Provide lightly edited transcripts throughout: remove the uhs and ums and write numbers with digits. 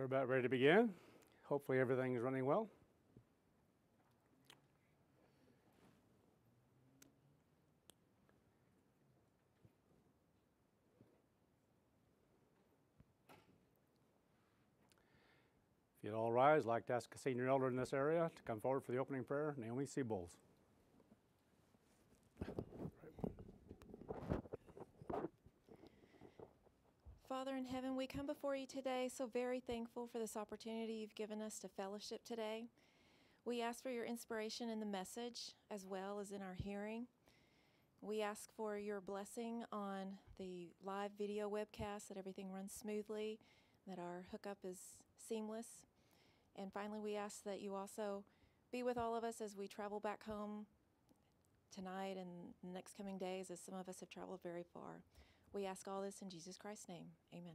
We're about ready to begin. Hopefully everything is running well. If you'd all rise, I'd like to ask a senior elder in this area to come forward for the opening prayer, Naomi C. Bowles. Father in heaven, we come before you today so very thankful for this opportunity you've given us to fellowship today. We ask for your inspiration in the message as well as in our hearing. We ask for your blessing on the live video webcast, that everything runs smoothly, that our hookup is seamless. And finally, we ask that you also be with all of us as we travel back home tonight and the next coming days, as some of us have traveled very far. We ask all this in Jesus Christ's name. Amen.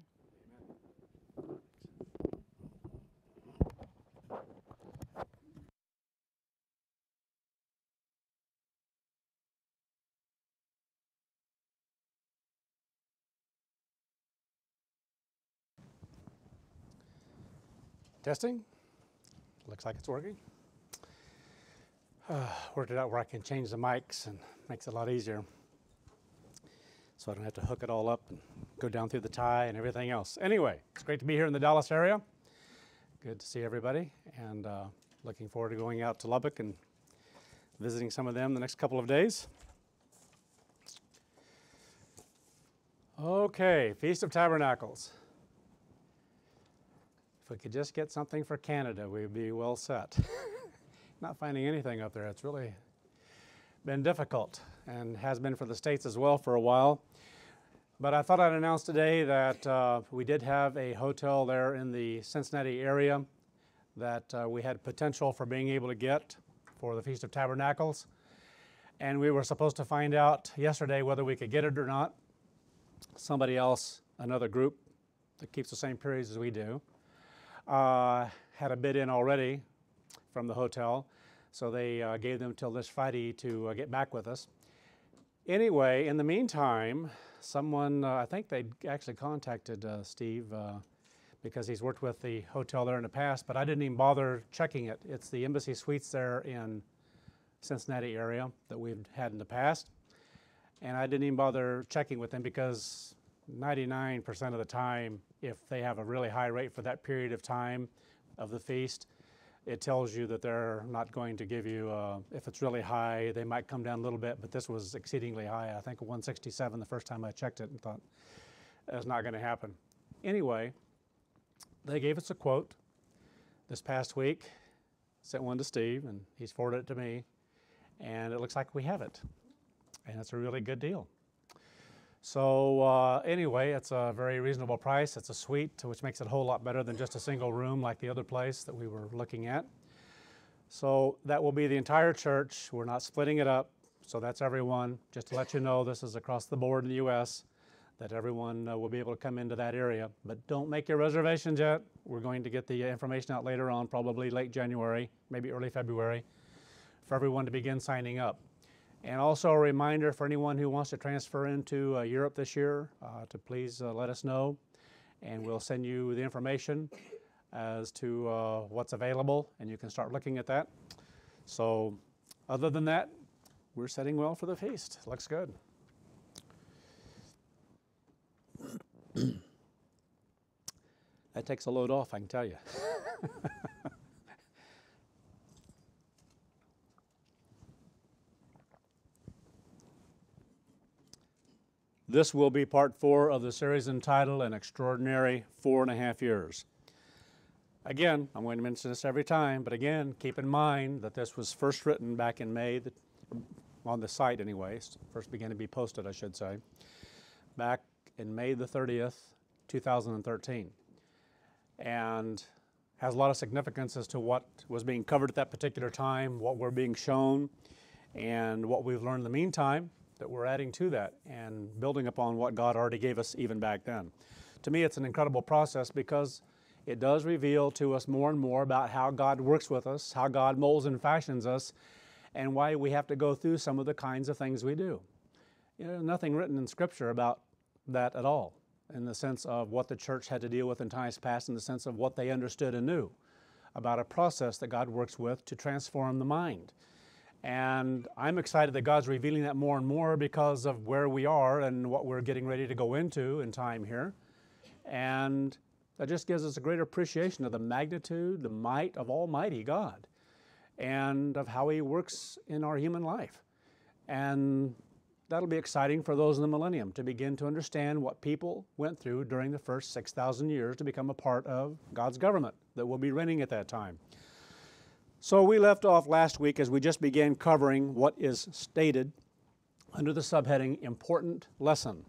Testing. Looks like it's working. Worked it out where I can change the mics and makes it a lot easier. So I don't have to hook it all up and go down through the tie and everything else. Anyway, it's great to be here in the Dallas area. Good to see everybody, and looking forward to going out to Lubbock and visiting some of them the next couple of days. Okay, Feast of Tabernacles. If we could just get something for Canada, we'd be well set. Not finding anything up there. It's really been difficult, and has been for the States as well for a while. But I thought I'd announce today that we did have a hotel there in the Cincinnati area that we had potential for being able to get for the Feast of Tabernacles. And we were supposed to find out yesterday whether we could get it or not. Somebody else, another group that keeps the same periods as we do, had a bid in already from the hotel. So they gave them till this Friday to get back with us. Anyway, in the meantime, someone, I think they actually contacted Steve because he's worked with the hotel there in the past, but I didn't even bother checking it. It's the Embassy Suites there in Cincinnati area that we've had in the past. And I didn't even bother checking with them because 99% of the time, if they have a really high rate for that period of time of the feast, it tells you that they're not going to give you, if it's really high, they might come down a little bit, but this was exceedingly high. I think 167 the first time I checked it and thought, that's not going to happen. Anyway, they gave us a quote this past week, sent one to Steve, and he's forwarded it to me, and it looks like we have it, and it's a really good deal. So anyway, it's a very reasonable price. It's a suite, which makes it a whole lot better than just a single room like the other place that we were looking at. So that will be the entire church. We're not splitting it up, so that's everyone. Just to let you know, this is across the board in the U.S., that everyone will be able to come into that area. But don't make your reservations yet. We're going to get the information out later on, probably late January, maybe early February, for everyone to begin signing up. And also a reminder for anyone who wants to transfer into Europe this year to please let us know, and we'll send you the information as to what's available, and you can start looking at that. So other than that, we're setting well for the feast. Looks good. That takes a load off, I can tell you. This will be part 4 of the series entitled An Extraordinary 4.5 Years. Again, I'm going to mention this every time, but again, keep in mind that this was first written back in May, on the site anyways, first began to be posted, I should say, back in May the 30th, 2013. And has a lot of significance as to what was being covered at that particular time, what we're being shown, and what we've learned in the meantime, that we're adding to that and building upon what God already gave us even back then. To me, it's an incredible process because it does reveal to us more and more about how God works with us, how God molds and fashions us, and why we have to go through some of the kinds of things we do. You know, nothing written in Scripture about that at all. in the sense of what the church had to deal with in times past, in the sense of what they understood and knew about a process that God works with to transform the mind. And I'm excited that God's revealing that more and more because of where we are and what we're getting ready to go into in time here. And that just gives us a greater appreciation of the magnitude, the might of Almighty God, and of how He works in our human life. And that'll be exciting for those in the millennium to begin to understand what people went through during the first 6,000 years to become a part of God's government that will be reigning at that time. So we left off last week as we just began covering what is stated under the subheading Important Lesson.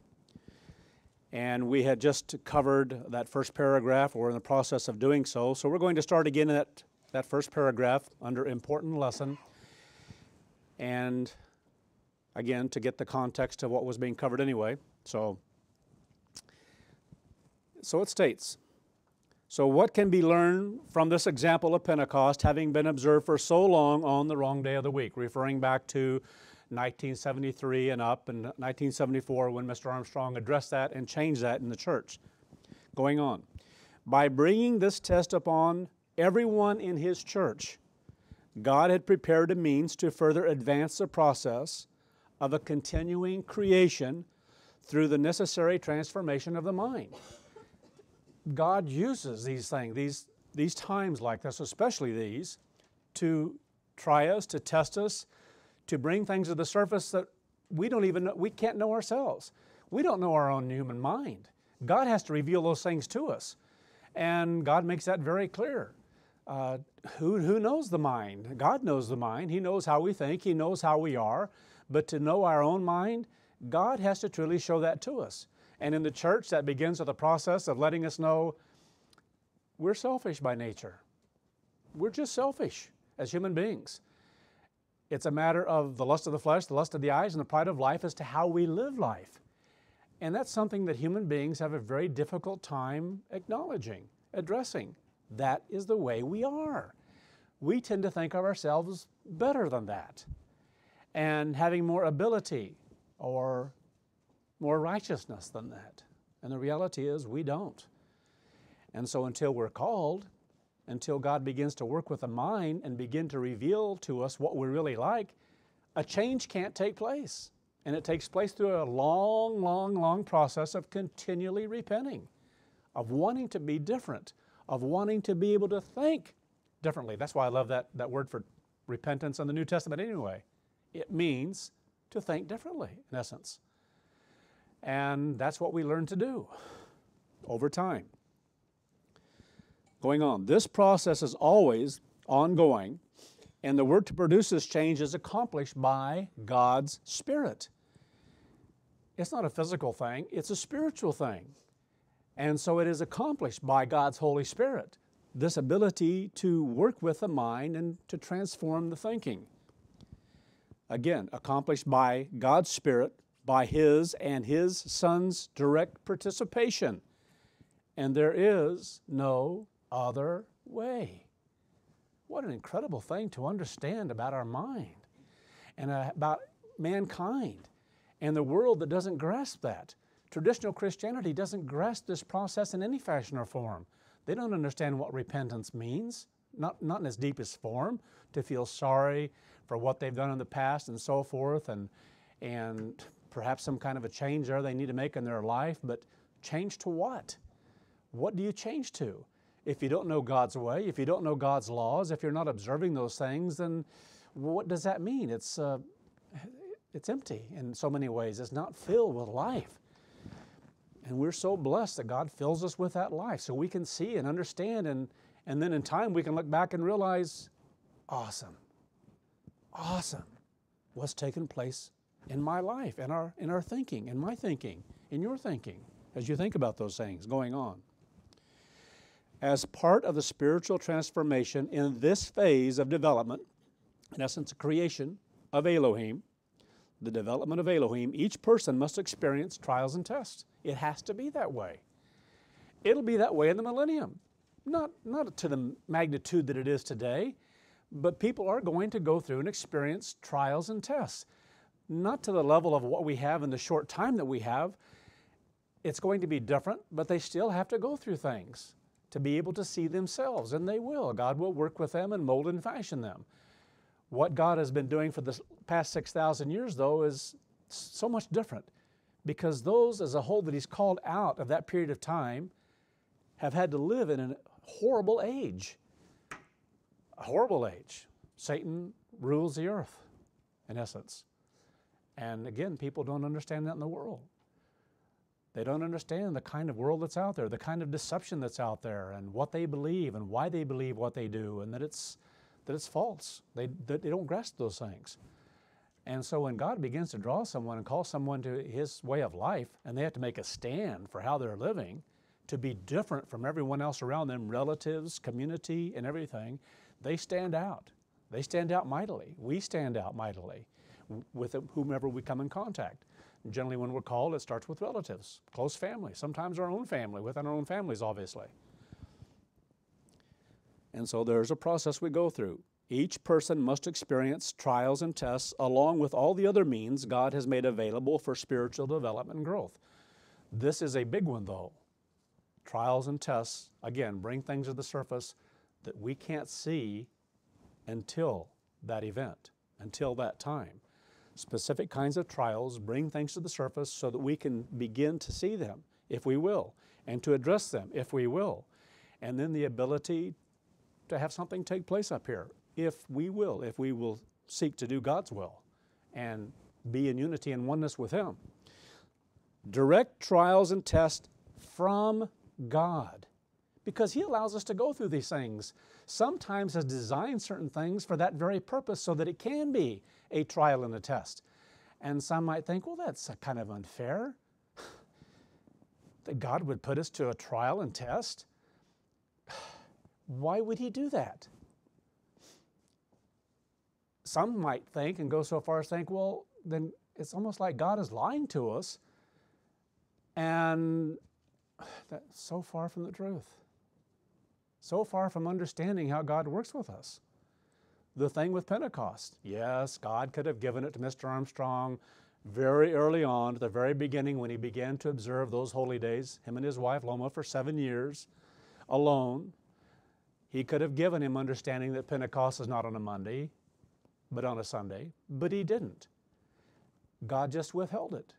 And we had just covered that first paragraph, or in the process of doing so. So we're going to start again at that first paragraph under Important Lesson. And again, to get the context of what was being covered anyway. So it states, so what can be learned from this example of Pentecost having been observed for so long on the wrong day of the week, referring back to 1973 and up, and 1974 when Mr. Armstrong addressed that and changed that in the church. Going on, by bringing this test upon everyone in His church, God had prepared a means to further advance the process of a continuing creation through the necessary transformation of the mind. God uses these things, these times like this, especially these, to try us, to test us, to bring things to the surface that we don't even know, we can't know ourselves. We don't know our own human mind. God has to reveal those things to us. And God makes that very clear. Who knows the mind? God knows the mind. He knows how we think. He knows how we are. But to know our own mind, God has to truly show that to us. And in the church, that begins with a process of letting us know we're selfish by nature. We're just selfish as human beings. It's a matter of the lust of the flesh, the lust of the eyes, and the pride of life as to how we live life. And that's something that human beings have a very difficult time acknowledging, addressing. That is the way we are. We tend to think of ourselves better than that, and having more ability or more righteousness than that. And the reality is we don't. And so until we're called, until God begins to work with the mind and begin to reveal to us what we're really like, a change can't take place. And it takes place through a long, long, long process of continually repenting, of wanting to be different, of wanting to be able to think differently. That's why I love that word for repentance in the New Testament anyway. It means to think differently, in essence. And that's what we learn to do over time. Going on, this process is always ongoing, and the work to produce this change is accomplished by God's Spirit. It's not a physical thing, it's a spiritual thing. And so it is accomplished by God's Holy Spirit, this ability to work with the mind and to transform the thinking. Again, accomplished by God's Spirit, by His and His Son's direct participation. And there is no other way. What an incredible thing to understand about our mind and about mankind and the world that doesn't grasp that. Traditional Christianity doesn't grasp this process in any fashion or form. They don't understand what repentance means, not in its deepest form, to feel sorry for what they've done in the past and so forth, and perhaps some kind of a change there they need to make in their life, but change to what? What do you change to? If you don't know God's way, if you don't know God's laws, if you're not observing those things, then what does that mean? It's empty in so many ways. It's not filled with life. And we're so blessed that God fills us with that life so we can see and understand, and then in time we can look back and realize, awesome, what's taken place in my life, in our thinking, in my thinking, in your thinking, as you think about those things going on. As part of the spiritual transformation in this phase of development, in essence, creation of Elohim, the development of Elohim, each person must experience trials and tests. It has to be that way. It'll be that way in the millennium. Not to the magnitude that it is today, but people are going to go through and experience trials and tests. Not to the level of what we have in the short time that we have. it's going to be different, but they still have to go through things to be able to see themselves, and they will. God will work with them and mold and fashion them. What God has been doing for the past 6,000 years, though, is so much different, because those as a whole that He's called out of that period of time have had to live in a horrible age. A horrible age. Satan rules the earth, in essence. And again, people don't understand that in the world. They don't understand the kind of world that's out there, the kind of deception that's out there, and what they believe and why they believe what they do, and that it's false. They don't grasp those things. And so when God begins to draw someone and call someone to His way of life, and they have to make a stand for how they're living, to be different from everyone else around them, relatives, community, and everything, they stand out. They stand out mightily. We stand out mightily with whomever we come in contact. Generally, when we're called, it starts with relatives, close family, sometimes our own family, within our own families, obviously. And so there's a process we go through. Each person must experience trials and tests along with all the other means God has made available for spiritual development and growth. This is a big one, though. Trials and tests, again, bring things to the surface that we can't see until that event, until that time. Specific kinds of trials bring things to the surface so that we can begin to see them, if we will, and to address them, if we will. And then the ability to have something take place up here, if we will seek to do God's will and be in unity and oneness with Him. Direct trials and tests from God, because He allows us to go through these things. Sometimes has designed certain things for that very purpose so that it can be a trial and a test. And some might think, well, that's kind of unfair that God would put us to a trial and test. Why would He do that? Some might think and go so far as think, well, then it's almost like God is lying to us, and that's so far from the truth. So far from understanding how God works with us. The thing with Pentecost, yes, God could have given it to Mr. Armstrong very early on, at the very beginning when he began to observe those holy days, him and his wife Loma, for 7 years alone. He could have given him understanding that Pentecost is not on a Monday, but on a Sunday, but He didn't. God just withheld it.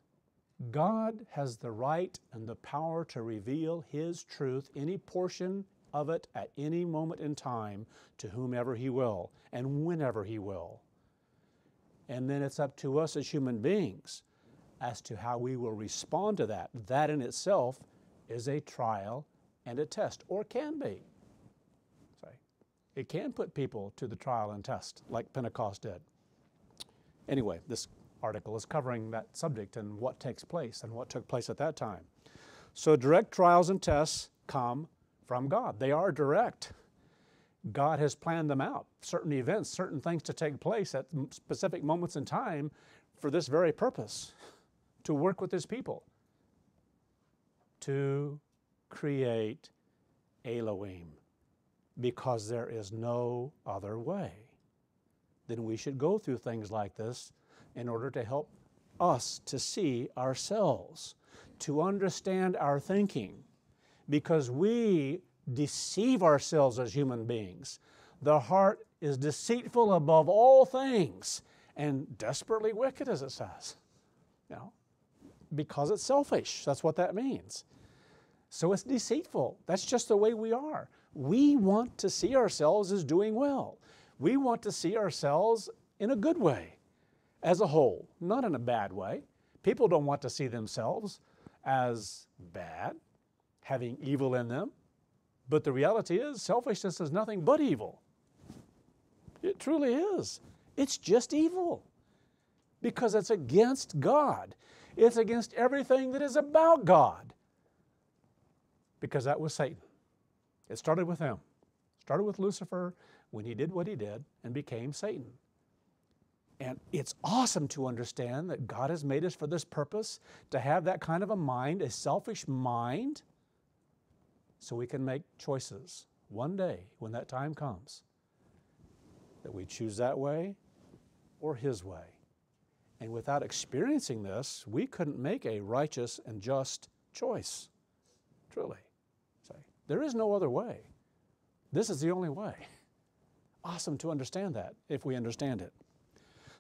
God has the right and the power to reveal His truth, any portion of it at any moment in time, to whomever He will and whenever He will. And then it's up to us as human beings as to how we will respond to that. That in itself is a trial and a test, or can be. It can put people to the trial and test like Pentecost did. Anyway, this article is covering that subject and what takes place and what took place at that time. So direct trials and tests come from God. They are direct. God has planned them out, certain events, certain things to take place at specific moments in time for this very purpose, to work with His people, to create Elohim, because there is no other way. Then we should go through things like this in order to help us to see ourselves, to understand our thinking, because we deceive ourselves as human beings. The heart is deceitful above all things and desperately wicked, as it says. Because it's selfish. That's what that means. So it's deceitful. That's just the way we are. We want to see ourselves as doing well. We want to see ourselves in a good way as a whole, not in a bad way. People don't want to see themselves as bad, having evil in them. But the reality is, selfishness is nothing but evil. It truly is. It's just evil because it's against God. It's against everything that is about God, because that was Satan. It started with him. It started with Lucifer when he did what he did and became Satan. And it's awesome to understand that God has made us for this purpose, to have that kind of a mind, a selfish mind, so we can make choices one day when that time comes, that we choose that way or His way. And without experiencing this, we couldn't make a righteous and just choice, truly. Say, there is no other way. This is the only way. Awesome to understand that, if we understand it.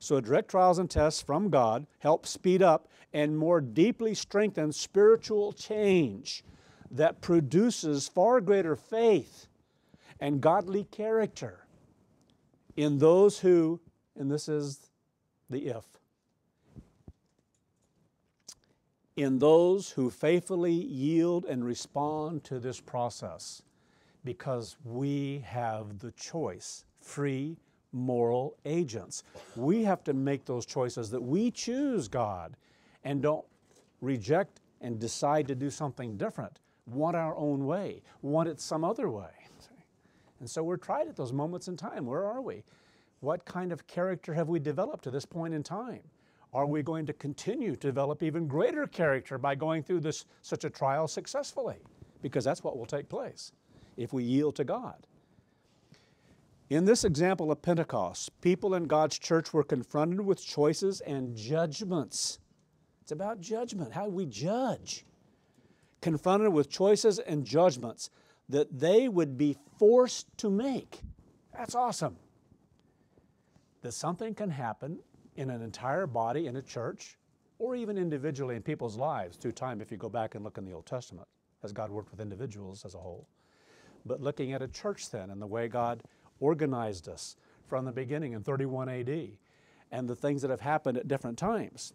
So direct trials and tests from God help speed up and more deeply strengthen spiritual change that produces far greater faith and godly character in those who, and this is the if, in those who faithfully yield and respond to this process, because we have the choice, free moral agents. We have to make those choices that we choose God and don't reject and decide to do something different, want our own way, want it some other way. And so we're tried at those moments in time. Where are we? What kind of character have we developed to this point in time? Are we going to continue to develop even greater character by going through such a trial successfully? Because that's what will take place if we yield to God. In this example of Pentecost, people in God's church were confronted with choices and judgments. It's about judgment, how we judge. Confronted with choices and judgments that they would be forced to make. That's awesome. That something can happen in an entire body in a church, or even individually in people's lives through time if you go back and look in the Old Testament, as God worked with individuals as a whole. But looking at a church then and the way God organized us from the beginning in 31 AD and the things that have happened at different times,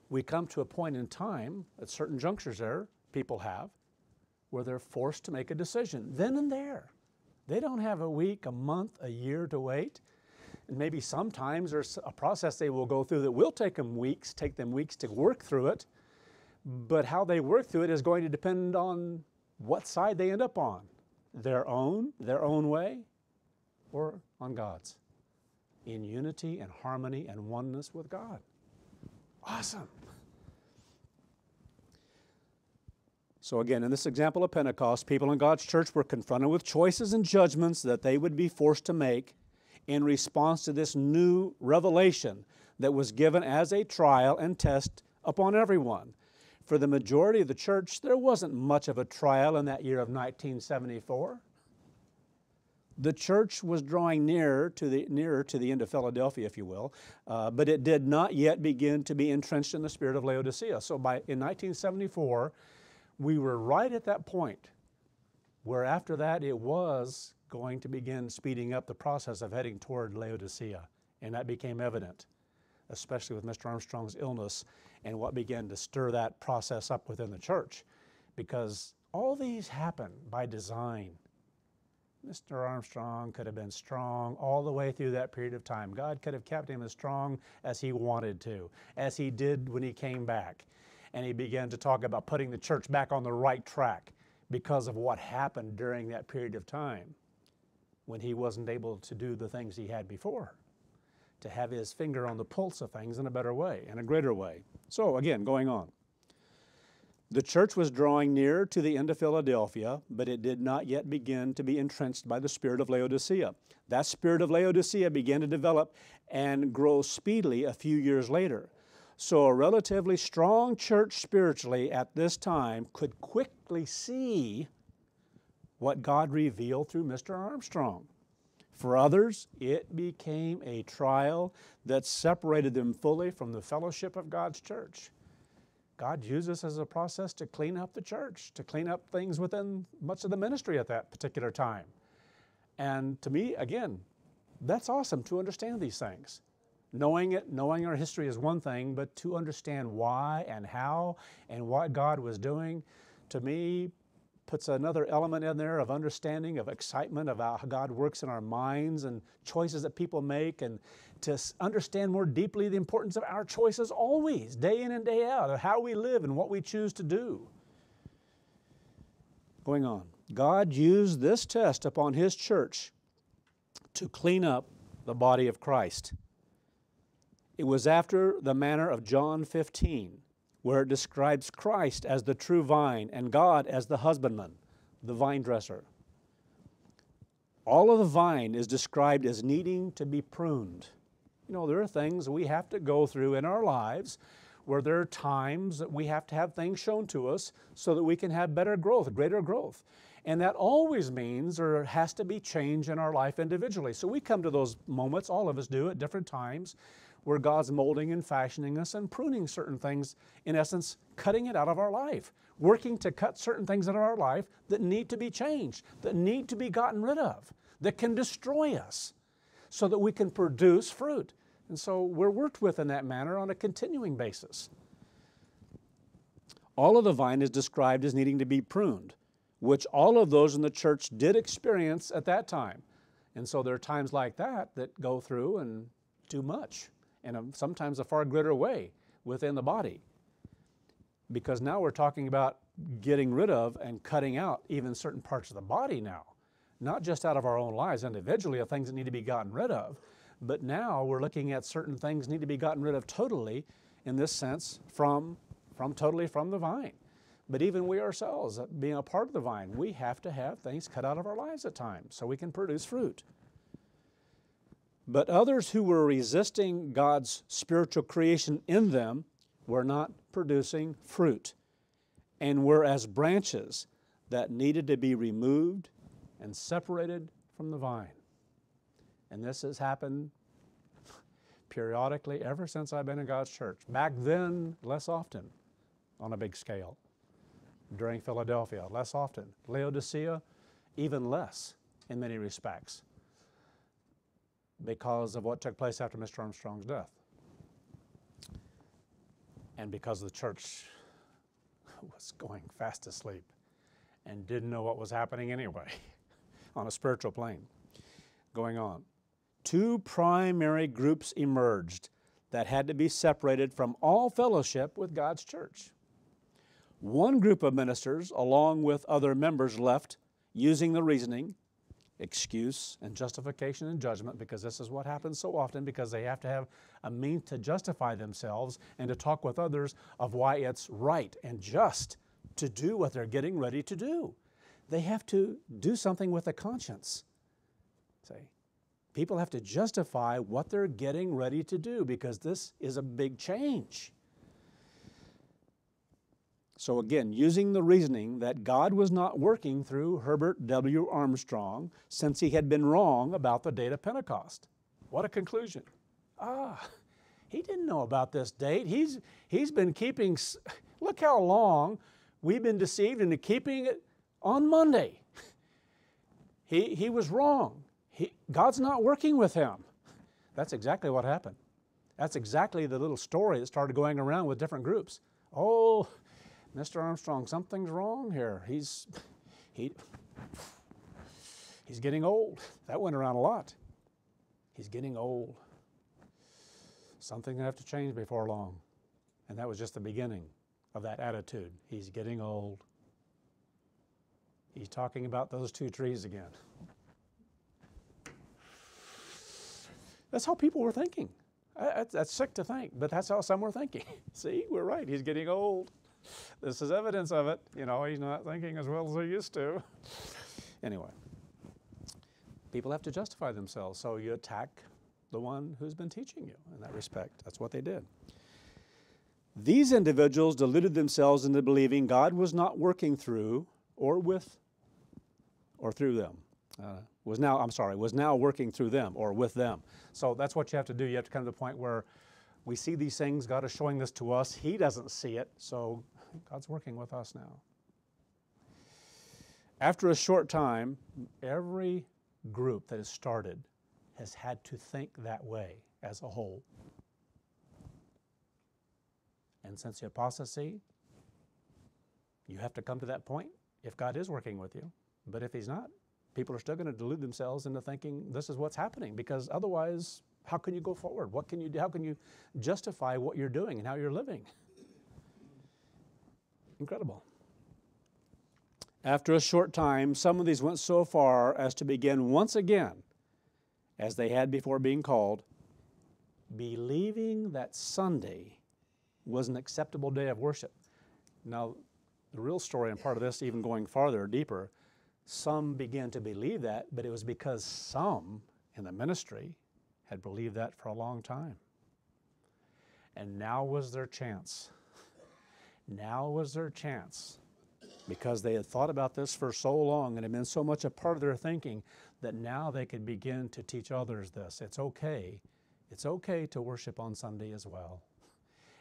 we come to a point in time at certain junctures there, people have, where they're forced to make a decision then and there. They don't have a week, a month, a year to wait. And maybe sometimes there's a process they will go through that will take them weeks to work through it. But how they work through it is going to depend on what side they end up on. Their own way, or on God's. In unity and harmony and oneness with God. Awesome. So again, in this example of Pentecost, people in God's church were confronted with choices and judgments that they would be forced to make in response to this new revelation that was given as a trial and test upon everyone. For the majority of the church, there wasn't much of a trial in that year of 1974. The church was drawing nearer to the end of Philadelphia, if you will, but it did not yet begin to be entrenched in the spirit of Laodicea. So in 1974, we were right at that point where after that it was going to begin speeding up the process of heading toward Laodicea. And that became evident, especially with Mr. Armstrong's illness and what began to stir that process up within the church. Because all these happen by design. Mr. Armstrong could have been strong all the way through that period of time. God could have kept him as strong as he wanted to, as he did when he came back. And he began to talk about putting the church back on the right track because of what happened during that period of time when he wasn't able to do the things he had before, to have his finger on the pulse of things in a better way, in a greater way. So again, going on. The church was drawing near to the end of Philadelphia, but it did not yet begin to be entrenched by the spirit of Laodicea. That spirit of Laodicea began to develop and grow speedily a few years later. So a relatively strong church spiritually at this time could quickly see what God revealed through Mr. Armstrong. For others, it became a trial that separated them fully from the fellowship of God's church. God used this as a process to clean up the church, to clean up things within much of the ministry at that particular time. And to me, again, that's awesome to understand these things. Knowing our history is one thing, but to understand why and how and what God was doing, to me, puts another element in there of understanding, of excitement, of how God works in our minds and choices that people make, and to understand more deeply the importance of our choices always, day in and day out, of how we live and what we choose to do. Going on, God used this test upon His church to clean up the body of Christ. It was after the manner of John 15, where it describes Christ as the true vine and God as the husbandman, the vine dresser. All of the vine is described as needing to be pruned. You know, there are things we have to go through in our lives where there are times that we have to have things shown to us so that we can have better growth, greater growth. And that always means there has to be change in our life individually. So we come to those moments, all of us do at different times, where God's molding and fashioning us and pruning certain things, in essence, cutting it out of our life, working to cut certain things out of our life that need to be changed, that need to be gotten rid of, that can destroy us, so that we can produce fruit. And so we're worked with in that manner on a continuing basis. All of the vine is described as needing to be pruned, which all of those in the church did experience at that time. And so there are times like that that go through and do much, and sometimes a far greater way within the body. Because now we're talking about getting rid of and cutting out even certain parts of the body now. Not just out of our own lives individually of things that need to be gotten rid of, but now we're looking at certain things need to be gotten rid of totally, in this sense, totally from the vine. But even we ourselves, being a part of the vine, we have to have things cut out of our lives at times so we can produce fruit. But others who were resisting God's spiritual creation in them were not producing fruit, and were as branches that needed to be removed and separated from the vine. And this has happened periodically ever since I've been in God's church. Back then, less often on a big scale. During Philadelphia, less often. Laodicea, even less in many respects, because of what took place after Mr. Armstrong's death. And because the church was going fast asleep and didn't know what was happening anyway on a spiritual plane going on. Two primary groups emerged that had to be separated from all fellowship with God's church. One group of ministers, along with other members, left using the reasoning, excuse, and justification and judgment, because this is what happens so often, because they have to have a means to justify themselves and to talk with others of why it's right and just to do what they're getting ready to do. They have to do something with a conscience. See? People have to justify what they're getting ready to do, because this is a big change. So again, using the reasoning that God was not working through Herbert W. Armstrong since he had been wrong about the date of Pentecost. What a conclusion. He didn't know about this date. He's been keeping, look how long we've been deceived into keeping it on Monday. He was wrong. God's not working with him. That's exactly what happened. That's exactly the little story that started going around with different groups. Oh, Mr. Armstrong, something's wrong here. He's getting old. That went around a lot. He's getting old. Something will have to change before long. And that was just the beginning of that attitude. He's getting old. He's talking about those two trees again. That's how people were thinking. That's sick to think, but that's how some were thinking. See, we're right. He's getting old. This is evidence of it. You know, he's not thinking as well as he used to. Anyway, people have to justify themselves, so you attack the one who's been teaching you in that respect. That's what they did. These individuals deluded themselves into believing God was not working through or through them. Was now working through them or with them. So that's what you have to do. You have to come to the point where we see these things. God is showing this to us. He doesn't see it, so God's working with us now. After a short time, every group that has started has had to think that way as a whole. And since the apostasy, you have to come to that point if God is working with you. But if He's not, people are still going to delude themselves into thinking this is what's happening, because otherwise, how can you go forward? What can you do? How can you justify what you're doing and how you're living? Incredible. After a short time, some of these went so far as to begin once again, as they had before being called, believing that Sunday was an acceptable day of worship. Now, the real story and part of this, even going farther, deeper, some began to believe that, but it was because some in the ministry had believed that for a long time. And now was their chance. Now was their chance. Because they had thought about this for so long and had been so much a part of their thinking that now they could begin to teach others this. It's okay. It's okay to worship on Sunday as well.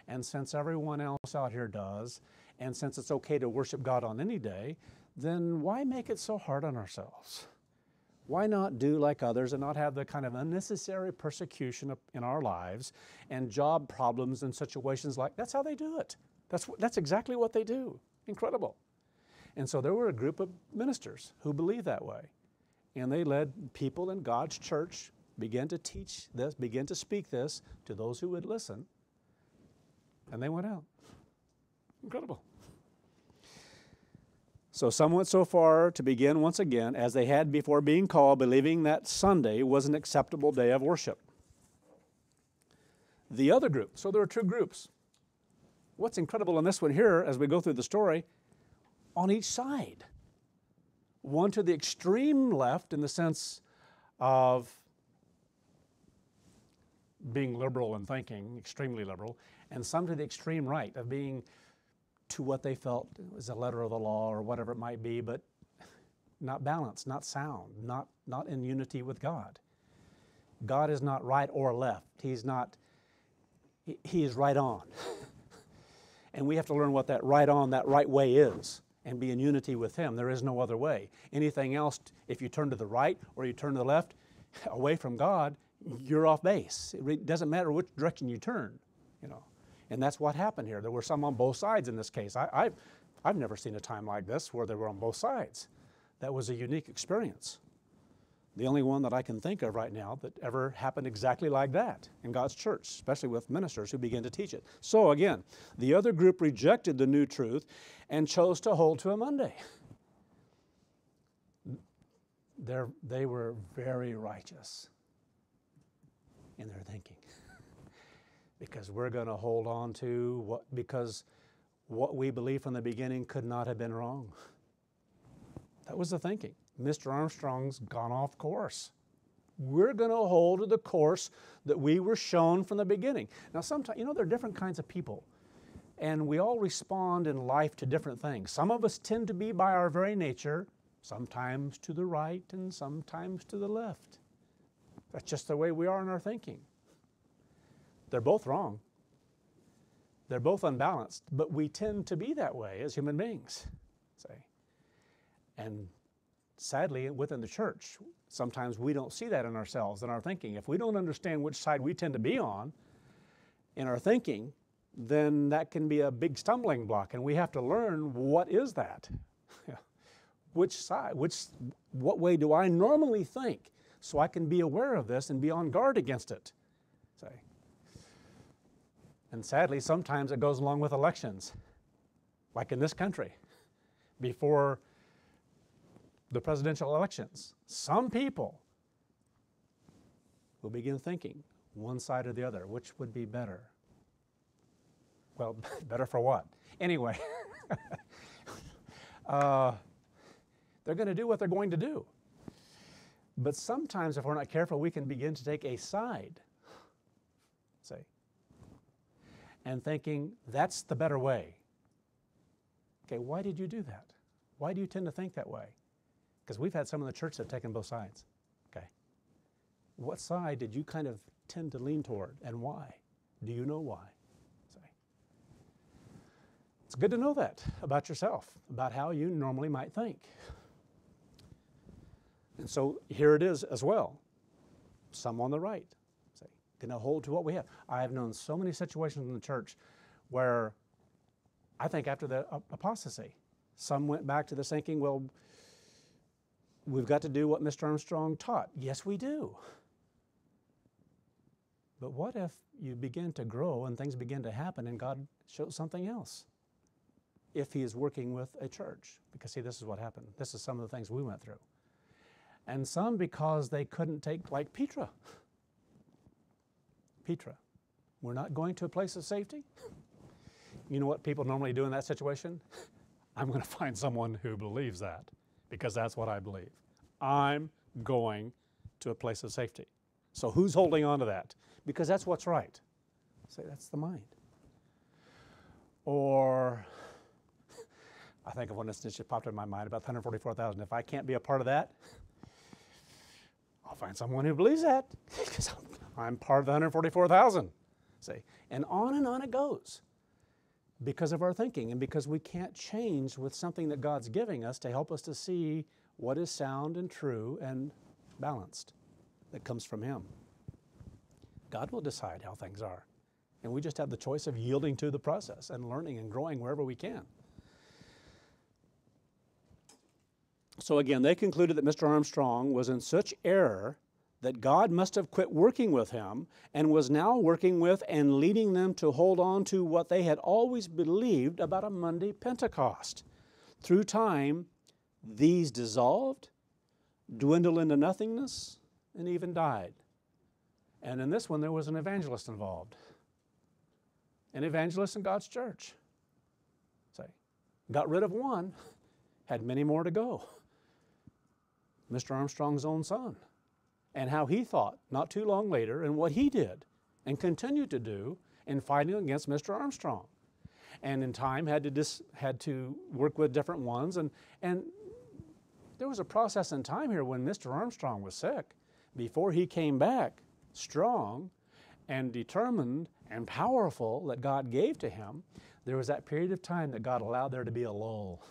And since everyone else out here does, and since it's okay to worship God on any day, then why make it so hard on ourselves? Why not do like others and not have the kind of unnecessary persecution in our lives and job problems and situations like that's how they do it. That's exactly what they do. Incredible. And so there were a group of ministers who believed that way. And they led people in God's church, began to teach this, began to speak this to those who would listen. And they went out. Incredible. So some went so far to begin once again, as they had before being called, believing that Sunday was an acceptable day of worship. The other group, so there are two groups. What's incredible in this one here, as we go through the story, on each side. One to the extreme left in the sense of being liberal in thinking, extremely liberal, and some to the extreme right of being to what they felt was a letter of the law or whatever it might be, but not balanced, not sound, not in unity with God. God is not right or left. He is right on. And we have to learn what that right on, that right way is and be in unity with Him. There is no other way. Anything else, if you turn to the right or you turn to the left, away from God, you're off base. It doesn't matter which direction you turn, you know. And that's what happened here. There were some on both sides in this case. I've never seen a time like this where they were on both sides. That was a unique experience. The only one that I can think of right now that ever happened exactly like that in God's church, especially with ministers who began to teach it. So again, the other group rejected the new truth and chose to hold to a Monday. They were very righteous in their thinking. Because we're going to hold on to because what we believed from the beginning could not have been wrong. That was the thinking. Mr. Armstrong's gone off course. We're going to hold to the course that we were shown from the beginning. Now, sometimes, there are different kinds of people, and we all respond in life to different things. Some of us tend to be by our very nature, sometimes to the right and sometimes to the left. That's just the way we are in our thinking. They're both wrong. They're both unbalanced, but we tend to be that way as human beings. And sadly, within the church, sometimes we don't see that in ourselves, in our thinking. If we don't understand which side we tend to be on in our thinking, then that can be a big stumbling block, and we have to learn what is that? Which side, what way do I normally think so I can be aware of this and be on guard against it? And sadly, sometimes it goes along with elections, like in this country, before the presidential elections. Some people will begin thinking one side or the other, which would be better. Well, better for what? Anyway, they're going to do what they're going to do. But sometimes, if we're not careful, we can begin to take a side, and thinking, that's the better way. Okay, why did you do that? Why do you tend to think that way? Because we've had some in the church that have taken both sides. Okay. What side did you kind of tend to lean toward, and why? Do you know why? It's good to know that about yourself, about how you normally might think. And so here it is as well. Some on the right. Going to hold to what we have. I have known so many situations in the church where I think after the apostasy, some went back to the thinking, well, we've got to do what Mr. Armstrong taught. Yes, we do. But what if you begin to grow and things begin to happen and God shows something else? If He is working with a church. Because see, this is what happened. This is some of the things we went through. And some because they couldn't take, like Petra. We're not going to a place of safety. You know what people normally do in that situation? I'm going to find someone who believes that, because that's what I believe. I'm going to a place of safety. So who's holding on to that? Because that's what's right. Say, that's the mind. Or, I think of one instance that popped in my mind about 144,000. If I can't be a part of that, I'll find someone who believes that, because I'm part of the 144,000. See, and on it goes, because of our thinking and because we can't change with something that God's giving us to help us to see what is sound and true and balanced that comes from Him. God will decide how things are, and we just have the choice of yielding to the process and learning and growing wherever we can. So again, they concluded that Mr. Armstrong was in such error that God must have quit working with him and was now working with and leading them to hold on to what they had always believed about a Monday Pentecost. Through time, these dissolved, dwindled into nothingness, and even died. And in this one, there was an evangelist involved. An evangelist in God's church. Say, got rid of one, had many more to go. Mr. Armstrong's own son, and how he thought not too long later and what he did and continued to do in fighting against Mr. Armstrong. And in time had to work with different ones. And there was a process in time here when Mr. Armstrong was sick. Before he came back strong and determined and powerful that God gave to him, there was that period of time that God allowed there to be a lull.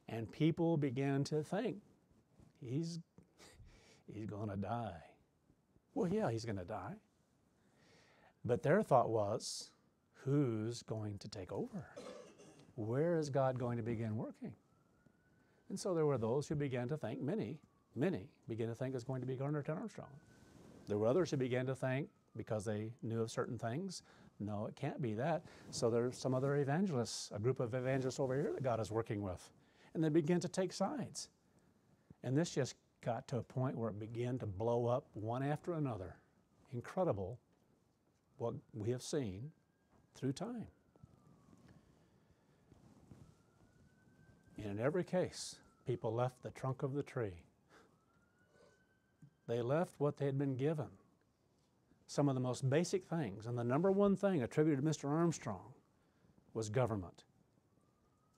And people began to think, he's going to die. Well, yeah, he's going to die. But their thought was, who's going to take over? Where is God going to begin working? And so there were those who began to think, many began to think it's going to be Garner Armstrong. There were others who began to think, because they knew of certain things, no, it can't be that. So there's some other evangelists, a group of evangelists over here that God is working with. And they began to take sides. And this just got to a point where it began to blow up one after another. Incredible what we have seen through time. And in every case, people left the trunk of the tree. They left what they had been given. Some of the most basic things, and the number one thing attributed to Mr. Armstrong was government.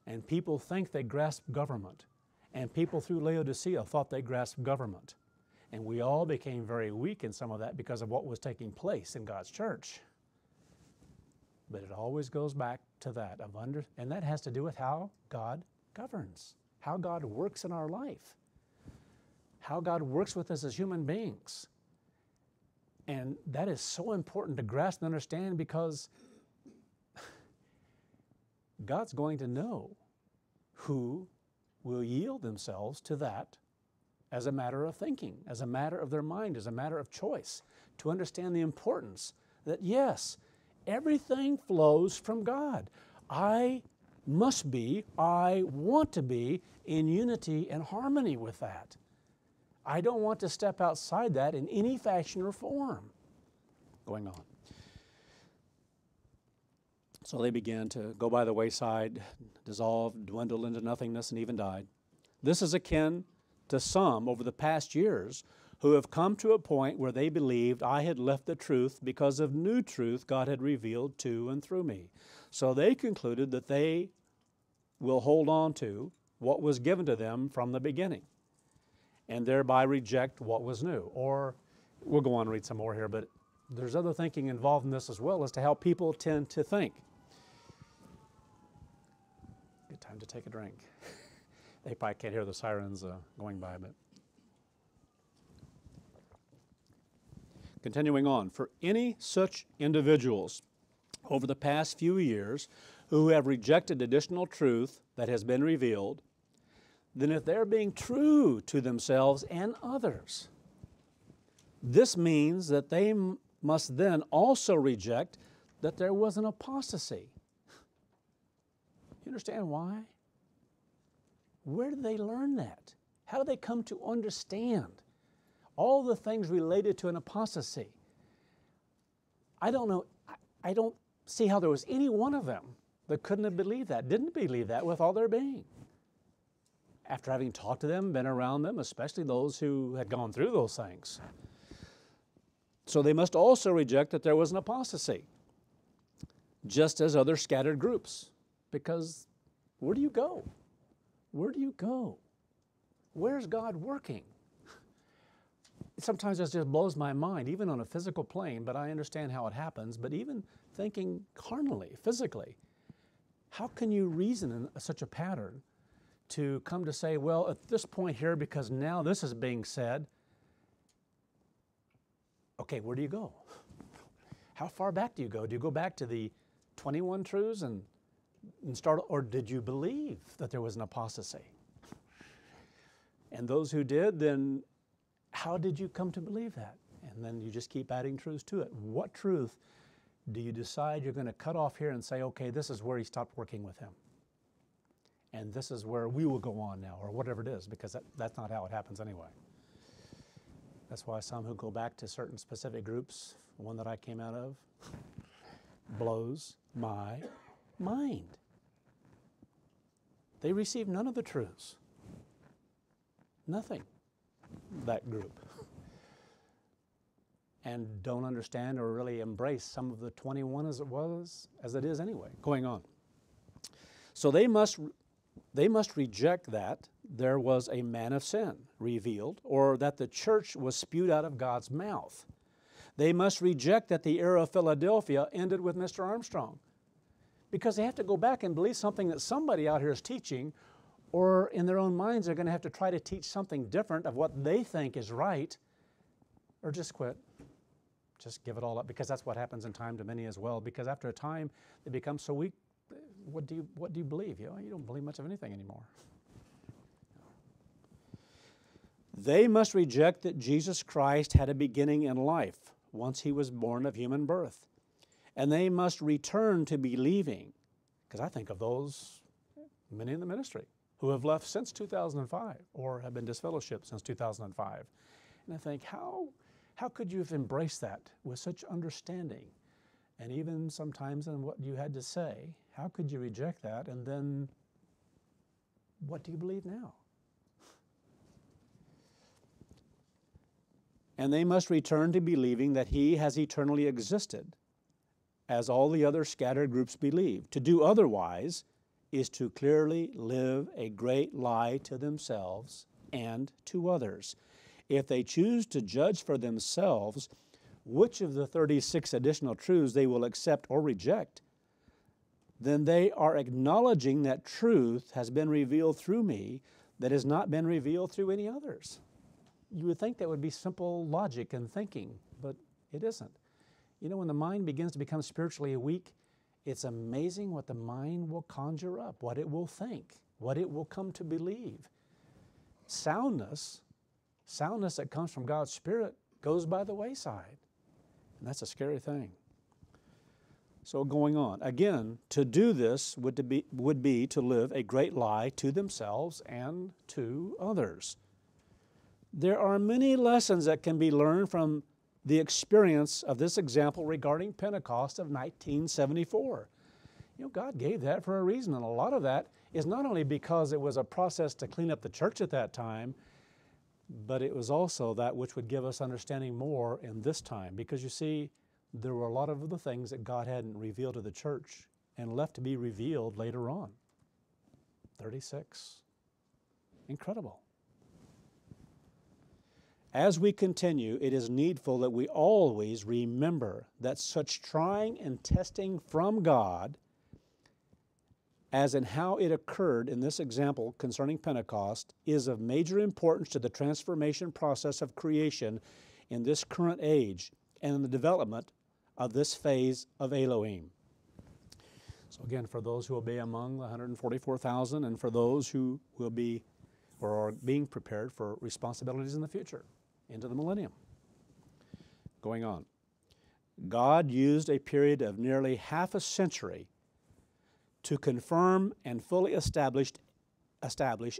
And people think they grasp government. And people through Laodicea thought they grasped government. And we all became very weak in some of that because of what was taking place in God's church. But it always goes back to that, and that has to do with how God governs, how God works in our life, how God works with us as human beings. And that is so important to grasp and understand, because God's going to know who will yield themselves to that as a matter of thinking, as a matter of their mind, as a matter of choice, to understand the importance that, yes, everything flows from God. I want to be in unity and harmony with that. I don't want to step outside that in any fashion or form. Going on. So they began to go by the wayside, dissolve, dwindle into nothingness, and even died. This is akin to some over the past years who have come to a point where they believed I had left the truth because of new truth God had revealed to and through me. So they concluded that they will hold on to what was given to them from the beginning and thereby reject what was new. Or we'll go on and read some more here, but there's other thinking involved in this as well as to how people tend to think. Good time to take a drink. They probably can't hear the sirens going by, but. Continuing on, for any such individuals over the past few years who have rejected additional truth that has been revealed, then if they're being true to themselves and others, this means that they must then also reject that there was an apostasy. You understand why? Where did they learn that? How did they come to understand all the things related to an apostasy? I don't know. I don't see how there was any one of them that couldn't have believed that, didn't believe that with all their being. After having talked to them, been around them, especially those who had gone through those things. So they must also reject that there was an apostasy, just as other scattered groups. Because where do you go? Where do you go? Where's God working? Sometimes it just blows my mind, even on a physical plane, but I understand how it happens. But even thinking carnally, physically, how can you reason in such a pattern to come to say, well, at this point here, because now this is being said, okay, where do you go? How far back do you go? Do you go back to the 21 truths and start, or did you believe that there was an apostasy? And those who did, then how did you come to believe that? And then you just keep adding truths to it. What truth do you decide you're going to cut off here and say, okay, this is where he stopped working with him, and this is where we will go on now, or whatever it is, because that's not how it happens anyway. That's why some who go back to certain specific groups, the one that I came out of, blows my mind. They receive none of the truths. Nothing. That group. And don't understand or really embrace some of the 21 as it is anyway, going on. So they must reject that there was a man of sin revealed, or that the church was spewed out of God's mouth. They must reject that the era of Philadelphia ended with Mr. Armstrong, because they have to go back and believe something that somebody out here is teaching, or in their own minds they're going to have to try to teach something different of what they think is right, or just quit. Just give it all up, because that's what happens in time to many as well, because after a time they become so weak. What do you believe? You don't believe much of anything anymore. They must reject that Jesus Christ had a beginning in life once he was born of human birth. And they must return to believing, because I think of those, many in the ministry, who have left since 2005 or have been disfellowshipped since 2005. And I think, how could you have embraced that with such understanding? And even sometimes in what you had to say, how could you reject that? And then, what do you believe now? And they must return to believing that he has eternally existed, as all the other scattered groups believe. To do otherwise is to clearly live a great lie to themselves and to others. If they choose to judge for themselves which of the 36 additional truths they will accept or reject, then they are acknowledging that truth has been revealed through me that has not been revealed through any others. You would think that would be simple logic and thinking, but it isn't. You know, when the mind begins to become spiritually weak, it's amazing what the mind will conjure up, what it will think, what it will come to believe. Soundness that comes from God's Spirit goes by the wayside. And that's a scary thing. So going on, again, to do this would be to live a great lie to themselves and to others. There are many lessons that can be learned from the experience of this example regarding Pentecost of 1974. You know, God gave that for a reason, and a lot of that is not only because it was a process to clean up the church at that time, but it was also that which would give us understanding more in this time. Because you see, there were a lot of the things that God hadn't revealed to the church and left to be revealed later on. 36. Incredible. As we continue, it is needful that we always remember that such trying and testing from God, as in how it occurred in this example concerning Pentecost, is of major importance to the transformation process of creation in this current age and in the development of this phase of Elohim. So again, for those who will be among the 144,000 and for those who will be or are being prepared for responsibilities in the future, into the millennium. Going on. God used a period of nearly half a century to confirm and fully establish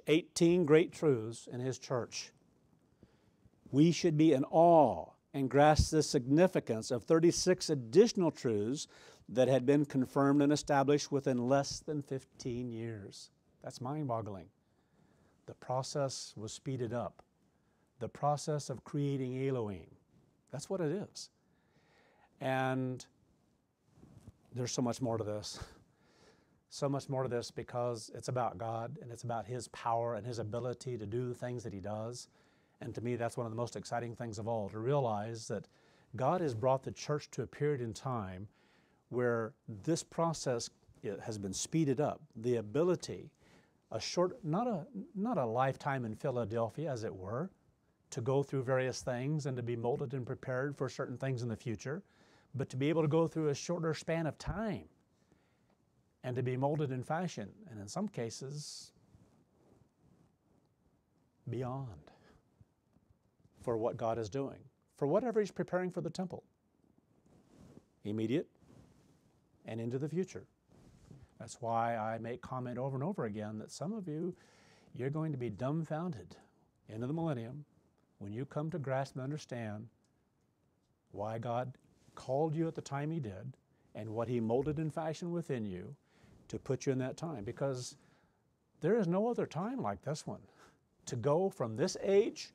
18 great truths in His church. We should be in awe and grasp the significance of 36 additional truths that had been confirmed and established within less than 15 years. That's mind-boggling. The process was speeded up. The process of creating Elohim, That's what it is. And there's so much more to this. So much more to this because it's about God and it's about His power and His ability to do the things that He does. And to me, that's one of the most exciting things of all, to realize that God has brought the church to a period in time where this process has been speeded up. The ability, not a lifetime in Philadelphia, as it were, to go through various things and to be molded and prepared for certain things in the future, but to be able to go through a shorter span of time and to be molded in fashion, and in some cases, beyond, for what God is doing, for whatever He's preparing for the temple, immediate and into the future. That's why I make comment over and over again that some of you, you're going to be dumbfounded into the millennium when you come to grasp and understand why God called you at the time He did and what He molded in fashion within you to put you in that time. Because there is no other time like this one. To go from this age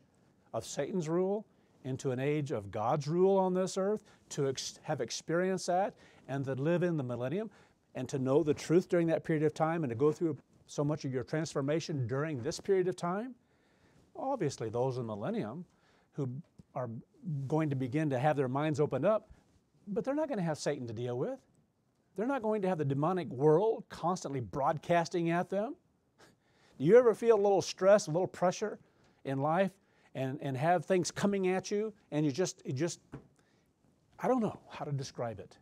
of Satan's rule into an age of God's rule on this earth, to have experienced that and to live in the millennium and to know the truth during that period of time and to go through so much of your transformation during this period of time. Obviously, those in the millennium who are going to begin to have their minds opened up, but they're not going to have Satan to deal with. They're not going to have the demonic world constantly broadcasting at them. Do you ever feel a little stress, a little pressure in life and have things coming at you and you just, I don't know how to describe it.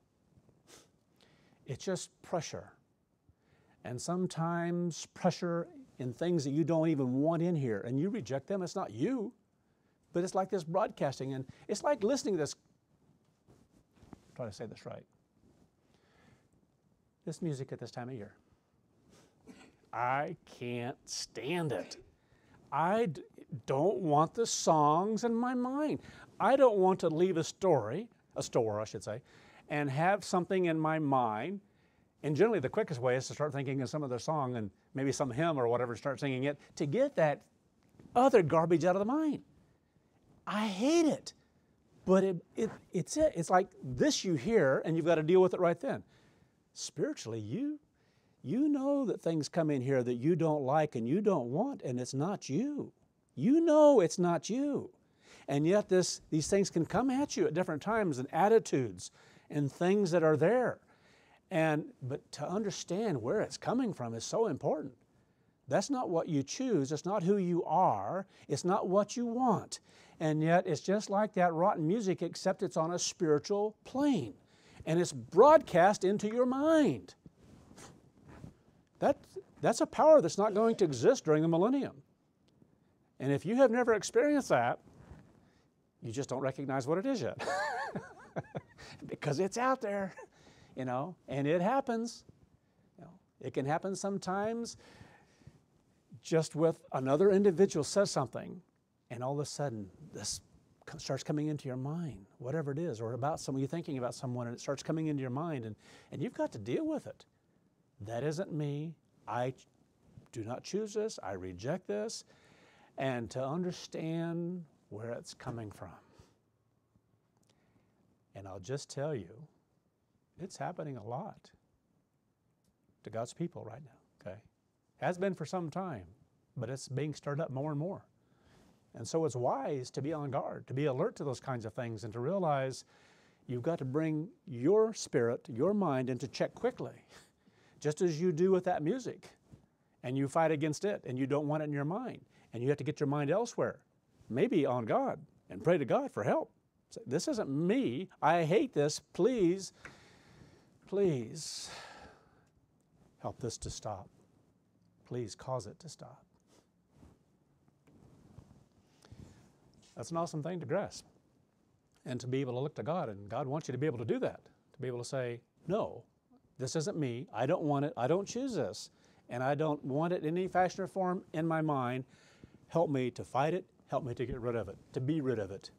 It's just pressure. And sometimes pressure in things that you don't even want in here and you reject them. It's not you, but it's like this broadcasting, and it's like listening to this, try to say this right, this music at this time of year. I can't stand it. I don't want the songs in my mind. I don't want to leave a store, I should say, and have something in my mind. And generally the quickest way is to start thinking of some other song and maybe some hymn or whatever, start singing it to get that other garbage out of the mind. I hate it. But it's it. It's like this you hear and you've got to deal with it right then. Spiritually, you know that things come in here that you don't like and you don't want, and it's not you. You know it's not you. And yet these things can come at you at different times, and attitudes and things that are there. But to understand where it's coming from is so important. That's not what you choose. It's not who you are. It's not what you want. And yet it's just like that rotten music, except it's on a spiritual plane. And it's broadcast into your mind. That's a power that's not going to exist during the millennium. And if you have never experienced that, you just don't recognize what it is yet. Because it's out there, and it happens. It can happen sometimes just with another individual says something, and all of a sudden this starts coming into your mind, whatever it is, or about someone, you're thinking about someone, and it starts coming into your mind, and you've got to deal with it. That isn't me. I do not choose this. I reject this. And to understand where it's coming from. And I'll just tell you, it's happening a lot to God's people right now, okay? Has been for some time, but it's being stirred up more and more. And so it's wise to be on guard, to be alert to those kinds of things, and to realize you've got to bring your spirit, your mind into check quickly, just as you do with that music. And you fight against it, and you don't want it in your mind. And you have to get your mind elsewhere, maybe on God, and pray to God for help. Say, this isn't me. I hate this. Please, please help this to stop. Please cause it to stop. That's an awesome thing to grasp. And to be able to look to God, and God wants you to be able to do that. To be able to say, no, this isn't me. I don't want it. I don't choose this. And I don't want it in any fashion or form in my mind. Help me to fight it. Help me to get rid of it, to be rid of it.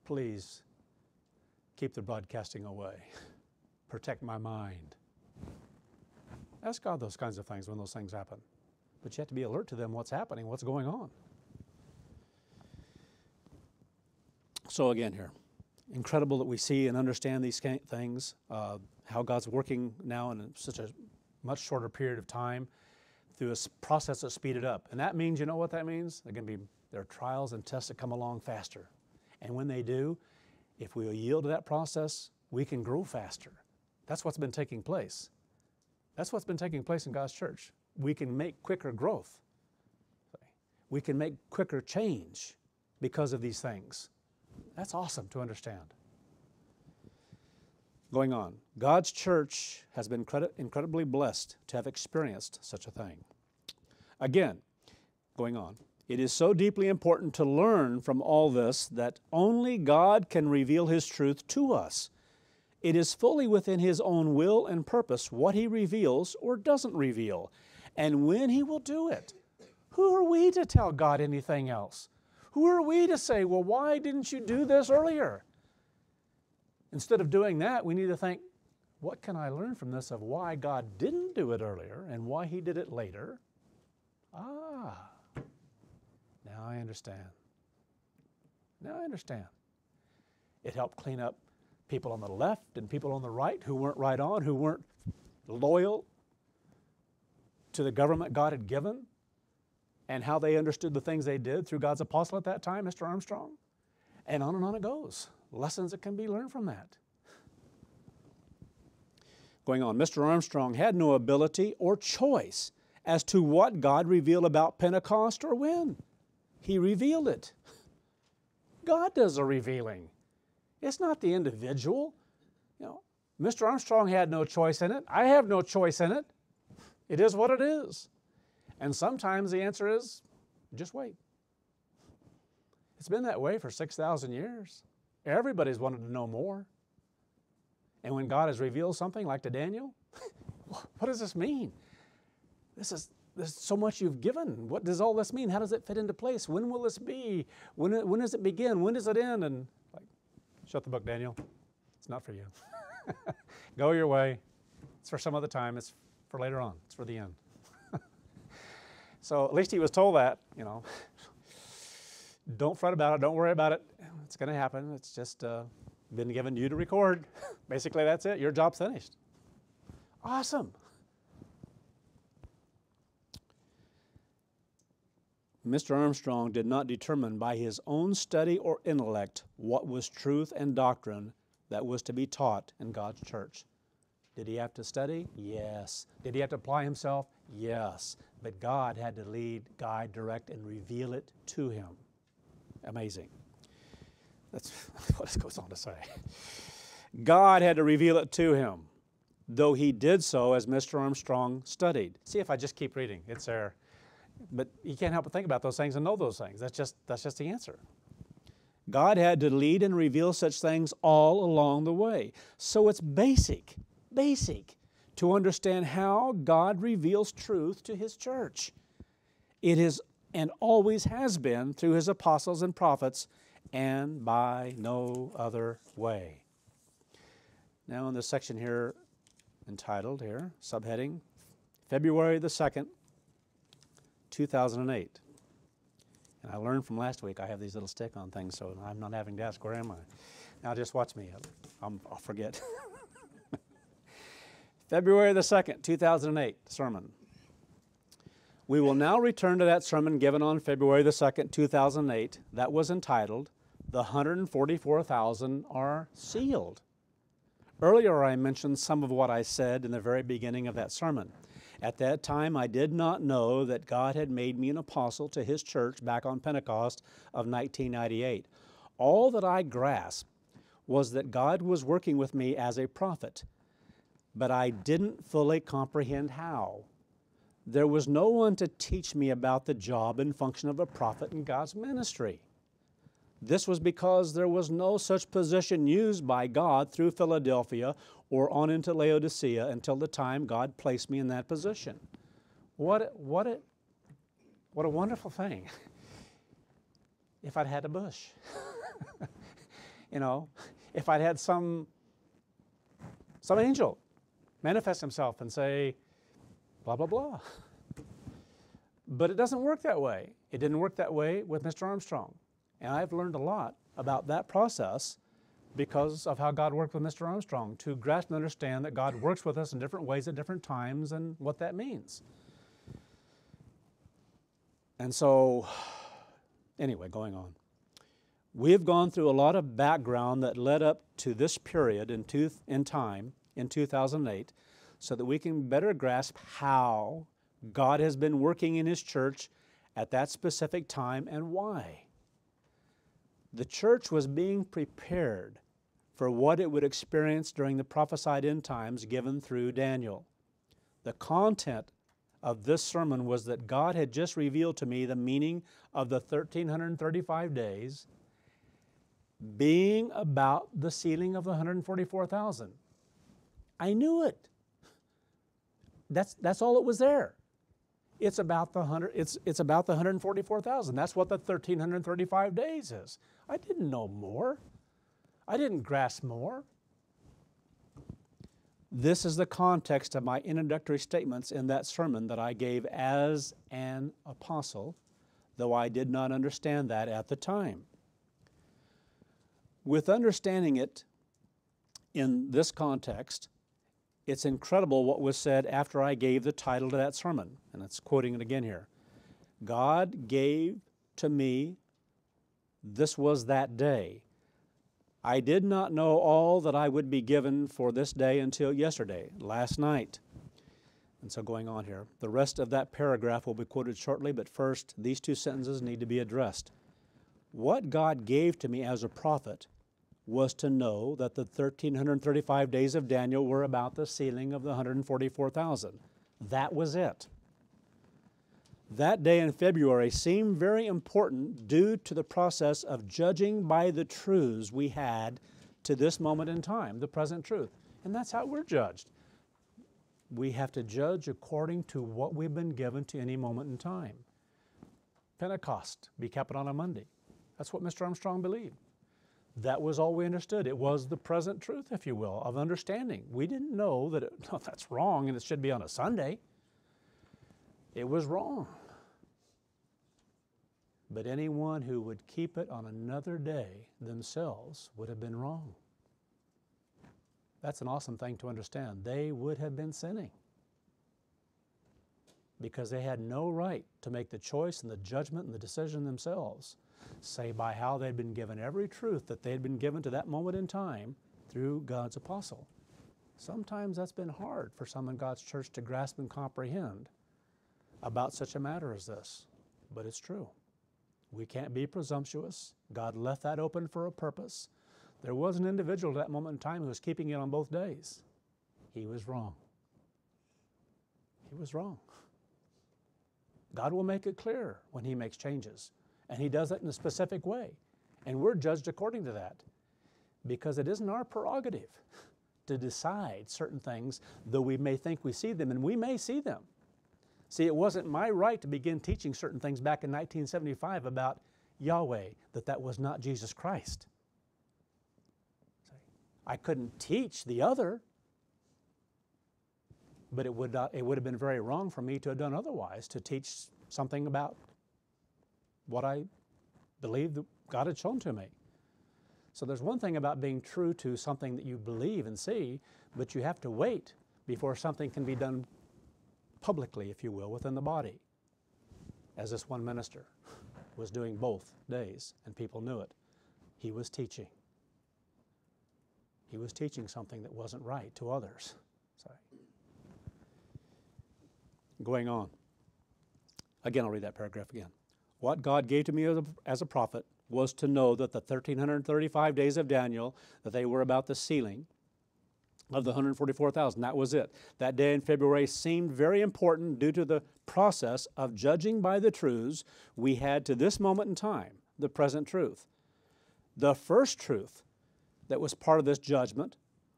Please keep the broadcasting away. Protect my mind. Ask God those kinds of things when those things happen. But you have to be alert to them, what's happening, what's going on. So again here, incredible that we see and understand these things, how God's working now in such a much shorter period of time through a process that's speeded up. And that means, you know what that means? There are trials and tests that come along faster. And when they do, if we yield to that process, we can grow faster. That's what's been taking place. That's what's been taking place in God's church. We can make quicker growth. We can make quicker change because of these things. That's awesome to understand. Going on, God's church has been incredibly blessed to have experienced such a thing. Again, going on, it is so deeply important to learn from all this that only God can reveal His truth to us. It is fully within His own will and purpose what He reveals or doesn't reveal, and when He will do it. Who are we to tell God anything else? Who are we to say, well, why didn't you do this earlier? Instead of doing that, we need to think, what can I learn from this of why God didn't do it earlier and why He did it later? Ah, now I understand. Now I understand. It helped clean up people on the left and people on the right who weren't right on, who weren't loyal to the government God had given, and how they understood the things they did through God's apostle at that time, Mr. Armstrong. And on it goes. Lessons that can be learned from that. Going on, Mr. Armstrong had no ability or choice as to what God revealed about Pentecost or when. He revealed it. God does the revealing. It's not the individual. Mr. Armstrong had no choice in it. I have no choice in it. It is what it is. And sometimes the answer is, just wait. It's been that way for 6,000 years. Everybody's wanted to know more. And when God has revealed something like to Daniel, what does this mean? There's so much you've given. What does all this mean? How does it fit into place? When will this be? When does it begin? When does it end? And shut the book, Daniel. It's not for you. Go your way. It's for some other time. It's for later on. It's for the end. So at least he was told that, Don't fret about it. Don't worry about it. It's going to happen. It's just been given to you to record. Basically, that's it. Your job's finished. Awesome. Mr. Armstrong did not determine by his own study or intellect what was truth and doctrine that was to be taught in God's church. Did he have to study? Yes. Did he have to apply himself? Yes. But God had to lead, guide, direct, and reveal it to him. Amazing. That's what it goes on to say. God had to reveal it to him, though he did so as Mr. Armstrong studied. See if I just keep reading. It's there. But you can't help but think about those things and know those things. That's just the answer. God had to lead and reveal such things all along the way. So it's basic to understand how God reveals truth to His church. It is and always has been through His apostles and prophets and by no other way. Now in this section here, entitled here, subheading, February the 2nd, 2008. And I learned from last week, I have these little stick-on things, so I'm not having to ask, where am I? Now just watch me. I'll forget. February the 2nd, 2008, sermon. We will now return to that sermon given on February the 2nd, 2008, that was entitled, The 144,000 Are Sealed. Earlier I mentioned some of what I said in the very beginning of that sermon. At that time I did not know that God had made me an apostle to His church back on Pentecost of 1998. All that I grasped was that God was working with me as a prophet, but I didn't fully comprehend how. There was no one to teach me about the job and function of a prophet in God's ministry. This was because there was no such position used by God through Philadelphia or on into Laodicea until the time God placed me in that position. What a wonderful thing. If I'd had a bush. If I'd had some angel manifest himself and say, blah, blah, blah. But it doesn't work that way. It didn't work that way with Mr. Armstrong. And I've learned a lot about that process because of how God worked with Mr. Armstrong, to grasp and understand that God works with us in different ways at different times and what that means. And so, anyway, going on. We have gone through a lot of background that led up to this period in time, in 2008, so that we can better grasp how God has been working in His church at that specific time and why. The church was being prepared for what it would experience during the prophesied end times given through Daniel. The content of this sermon was that God had just revealed to me the meaning of the 1,335 days being about the sealing of the 144,000. I knew it. That's all it was there. It's about the 144,000. That's what the 1,335 days is. I didn't know more. I didn't grasp more. This is the context of my introductory statements in that sermon that I gave as an apostle, though I did not understand that at the time. With understanding it in this context, it's incredible what was said after I gave the title to that sermon, and it's quoting it again here. God gave to me, this was that day. I did not know all that I would be given for this day until yesterday, last night. And so going on here, the rest of that paragraph will be quoted shortly, but first, these two sentences need to be addressed. What God gave to me as a prophet was to know that the 1,335 days of Daniel were about the sealing of the 144,000. That was it. That day in February seemed very important due to the process of judging by the truths we had to this moment in time, the present truth. And that's how we're judged. We have to judge according to what we've been given to any moment in time. Pentecost, be kept on a Monday. That's what Mr. Armstrong believed. That was all we understood. It was the present truth, if you will, of understanding. We didn't know that that's wrong and it should be on a Sunday. It was wrong. But anyone who would keep it on another day themselves would have been wrong. That's an awesome thing to understand. They would have been sinning because they had no right to make the choice and the judgment and the decision themselves, say by how they'd been given every truth that they'd been given to that moment in time through God's apostle. Sometimes that's been hard for some in God's church to grasp and comprehend about such a matter as this, but it's true. We can't be presumptuous. God left that open for a purpose. There was an individual at that moment in time who was keeping it on both days. He was wrong. He was wrong. God will make it clear when He makes changes, and He does it in a specific way, and we're judged according to that because it isn't our prerogative to decide certain things, though we may think we see them, and we may see them. See, it wasn't my right to begin teaching certain things back in 1975 about Yahweh, that was not Jesus Christ. I couldn't teach the other, but it would have been very wrong for me to have done otherwise, to teach something about what I believed that God had shown to me. So there's one thing about being true to something that you believe and see, but you have to wait before something can be done publicly, if you will, within the body, as this one minister was doing both days, and people knew it. He was teaching. He was teaching something that wasn't right to others. Sorry. Going on. Again, I'll read that paragraph again. What God gave to me as a prophet was to know that the 1,335 days of Daniel, that they were about the sealing of the 144,000. That was it. That day in February seemed very important due to the process of judging by the truths we had to this moment in time, the present truth. The first truth that was part of this judgment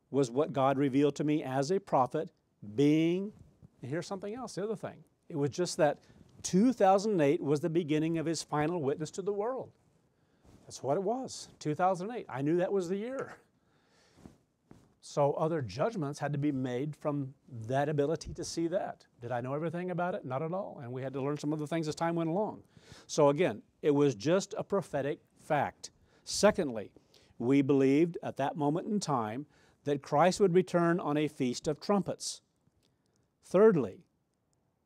was what God revealed to me as a prophet, being, and here's something else, the other thing. It was just that 2008 was the beginning of His final witness to the world. That's what it was, 2008. I knew that was the year. So other judgments had to be made from that ability to see that. Did I know everything about it? Not at all. And we had to learn some other things as time went along. So again, it was just a prophetic fact. Secondly, we believed at that moment in time that Christ would return on a feast of trumpets. Thirdly,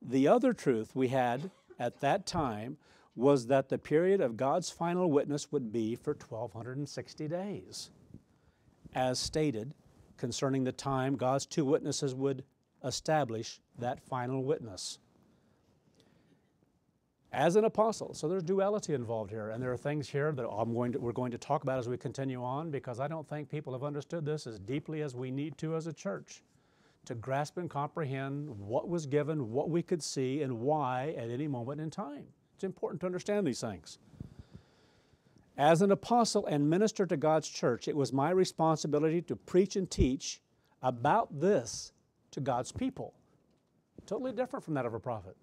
the other truth we had at that time was that the period of God's final witness would be for 1,260 days, as stated concerning the time God's two witnesses would establish that final witness. As an apostle, so there's duality involved here, and there are things here that we're going to talk about as we continue on, because I don't think people have understood this as deeply as we need to as a church, to grasp and comprehend what was given, what we could see, and why at any moment in time. It's important to understand these things. As an apostle and minister to God's church, it was my responsibility to preach and teach about this to God's people. Totally different from that of a prophet.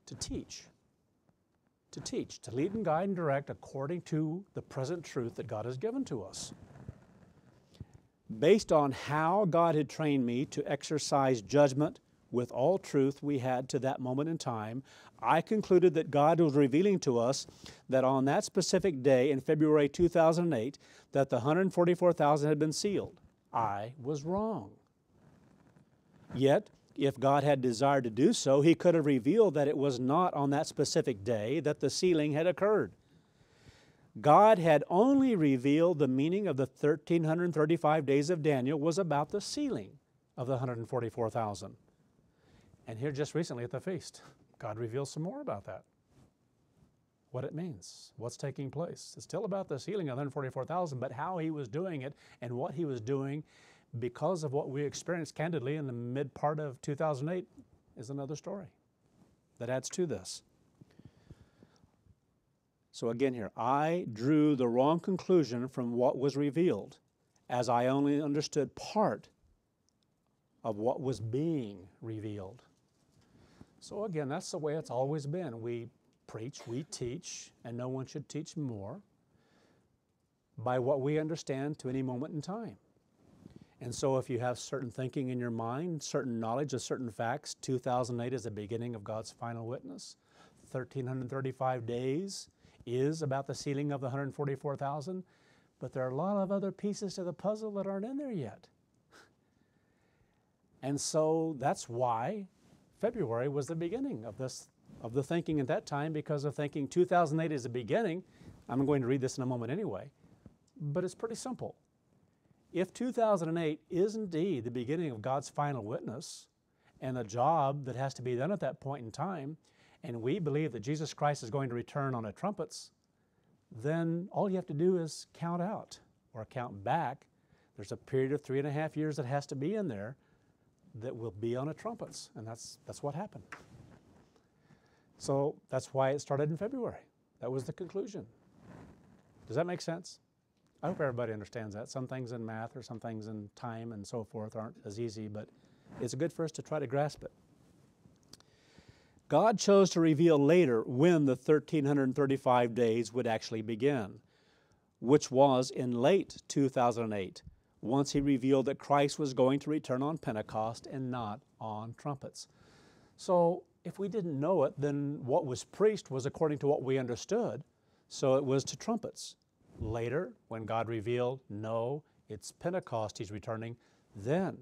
To teach, to lead and guide and direct according to the present truth that God has given to us. Based on how God had trained me to exercise judgment with all truth we had to that moment in time, I concluded that God was revealing to us that on that specific day in February 2008, that the 144,000 had been sealed. I was wrong. Yet, if God had desired to do so, He could have revealed that it was not on that specific day that the sealing had occurred. God had only revealed the meaning of the 1,335 days of Daniel was about the sealing of the 144,000. And here just recently at the feast, God reveals some more about that. What it means, what's taking place. It's still about the sealing of 144,000, but how He was doing it and what He was doing because of what we experienced candidly in the mid part of 2008 is another story that adds to this. So again here, I drew the wrong conclusion from what was revealed, as I only understood part of what was being revealed. So again, that's the way it's always been. We preach, we teach, and no one should teach more by what we understand to any moment in time. And so if you have certain thinking in your mind, certain knowledge of certain facts, 2008 is the beginning of God's final witness. 1,335 days is about the sealing of the 144,000, but there are a lot of other pieces to the puzzle that aren't in there yet. And so that's why February was the beginning of the thinking at that time, because of thinking 2008 is the beginning. I'm going to read this in a moment anyway, but it's pretty simple. If 2008 is indeed the beginning of God's final witness and a job that has to be done at that point in time, and we believe that Jesus Christ is going to return on a trumpets, then all you have to do is count out or count back. There's a period of 3.5 years that has to be in there that will be on a trumpets, and that's what happened. So that's why it started in February. That was the conclusion. Does that make sense? I hope everybody understands that. Some things in math or some things in time and so forth aren't as easy, but it's good for us to try to grasp it. God chose to reveal later when the 1,335 days would actually begin, which was in late 2008, once He revealed that Christ was going to return on Pentecost and not on trumpets. So if we didn't know it, then what was preached was according to what we understood, so it was to trumpets. Later, when God revealed, no, it's Pentecost He's returning, then,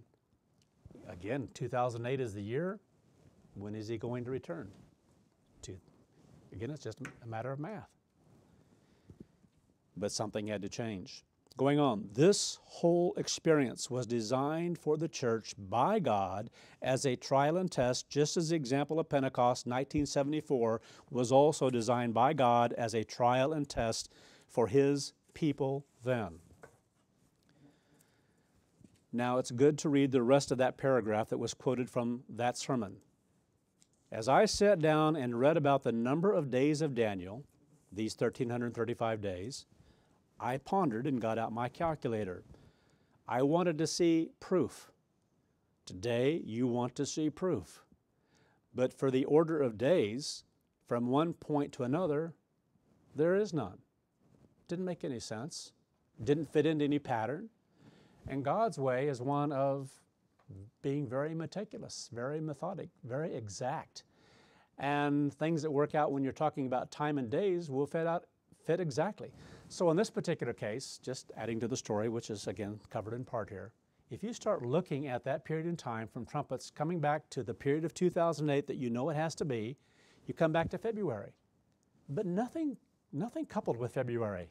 again, 2008 is the year. When is He going to return? Again, it's just a matter of math. But something had to change. Going on, this whole experience was designed for the church by God as a trial and test, just as the example of Pentecost 1974 was also designed by God as a trial and test for His people then. Now it's good to read the rest of that paragraph that was quoted from that sermon. As I sat down and read about the number of days of Daniel, these 1,335 days, I pondered and got out my calculator. I wanted to see proof. Today, you want to see proof. But for the order of days, from one point to another, there is none. Didn't make any sense. Didn't fit into any pattern. And God's way is one of being very meticulous, very methodic, very exact. And things that work out when you're talking about time and days will fit exactly. So in this particular case, just adding to the story, which is again covered in part here, if you start looking at that period in time from trumpets coming back to the period of 2008 that you know it has to be, you come back to February. But nothing coupled with February.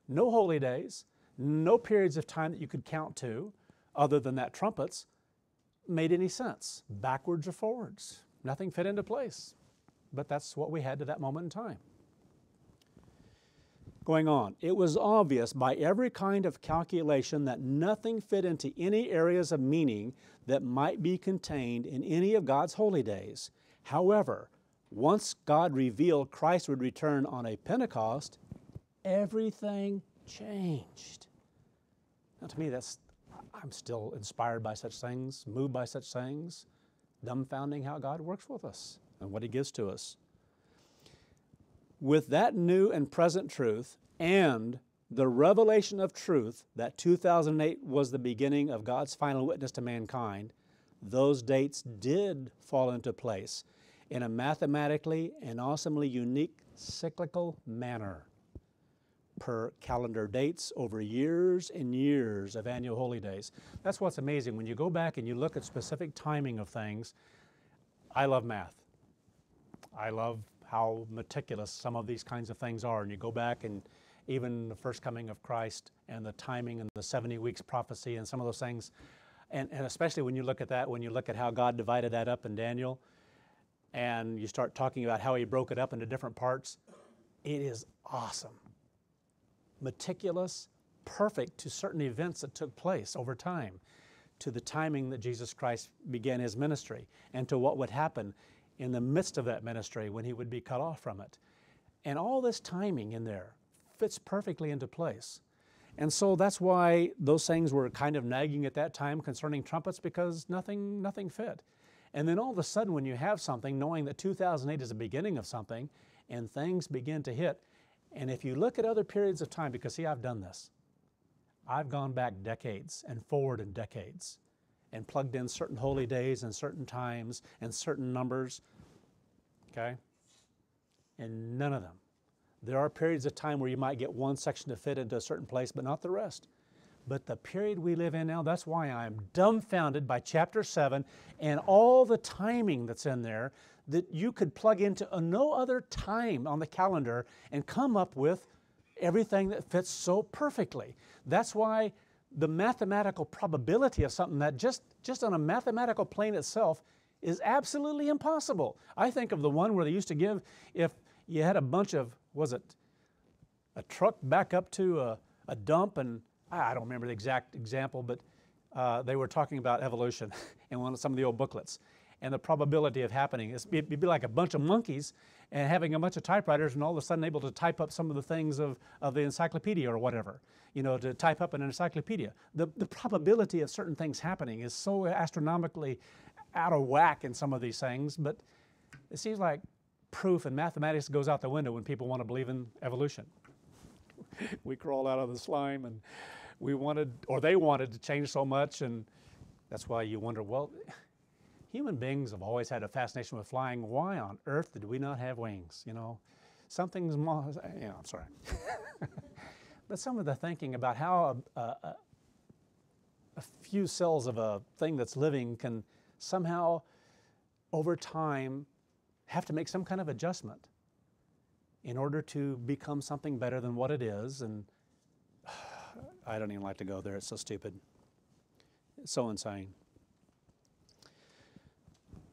No holy days, no periods of time that you could count to, other than that trumpets, made any sense, backwards or forwards. Nothing fit into place. But that's what we had to that moment in time. Going on, it was obvious by every kind of calculation that nothing fit into any areas of meaning that might be contained in any of God's holy days. However, once God revealed Christ would return on a Pentecost, everything changed. Now to me, I'm still inspired by such things, moved by such things, dumbfounding how God works with us and what He gives to us. With that new and present truth and the revelation of truth that 2008 was the beginning of God's final witness to mankind, those dates did fall into place in a mathematically and awesomely unique cyclical manner per calendar dates over years and years of annual holy days. That's what's amazing. When you go back and you look at specific timing of things, I love math. I love how meticulous some of these kinds of things are. And you go back and even the first coming of Christ and the timing and the 70 weeks prophecy and some of those things. And especially when you look at that, when you look at how God divided that up in Daniel, and you start talking about how He broke it up into different parts, it is awesome. Meticulous, perfect to certain events that took place over time, to the timing that Jesus Christ began His ministry, and to what would happen in the midst of that ministry when He would be cut off from it. And all this timing in there fits perfectly into place. And so that's why those things were kind of nagging at that time concerning trumpets, because nothing fit. And then all of a sudden when you have something, knowing that 2008 is the beginning of something, and things begin to hit, and if you look at other periods of time, because see, I've done this. I've gone back decades and forward in decades and plugged in certain holy days and certain times and certain numbers, okay? And none of them. There are periods of time where you might get one section to fit into a certain place, but not the rest. But the period we live in now, that's why I'm dumbfounded by chapter 7 and all the timing that's in there that you could plug into no other time on the calendar and come up with everything that fits so perfectly. That's why the mathematical probability of something that just on a mathematical plane itself is absolutely impossible. I think of the one where they used to give, if you had a bunch of, was it a truck back up to a dump, and I don't remember the exact example, but they were talking about evolution in some of the old booklets. And the probability of happening, it'd be like a bunch of monkeys and having a bunch of typewriters and all of a sudden able to type up some of the things of the encyclopedia or whatever, to type up an encyclopedia. The probability of certain things happening is so astronomically out of whack in some of these things, but it seems like proof and mathematics goes out the window when people want to believe in evolution. We crawled out of the slime and they wanted to change so much, and that's why you wonder, well, human beings have always had a fascination with flying. Why on earth did we not have wings? Something's more, I'm sorry. But some of the thinking about how a few cells of a thing that's living can somehow, over time, have to make some kind of adjustment in order to become something better than what it is. And I don't even like to go there. It's so stupid. It's so insane.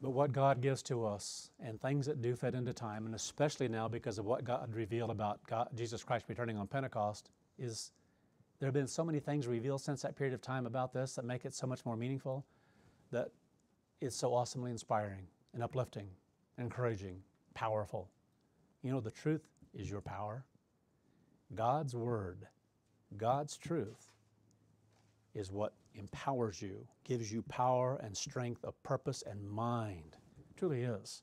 But what God gives to us and things that do fit into time, and especially now because of what God revealed about Jesus Christ returning on Pentecost, is there have been so many things revealed since that period of time about this that make it so much more meaningful, that it's so awesomely inspiring and uplifting, encouraging, powerful. The truth is your power. God's Word, God's truth is what empowers you, gives you power and strength of purpose and mind. It truly is.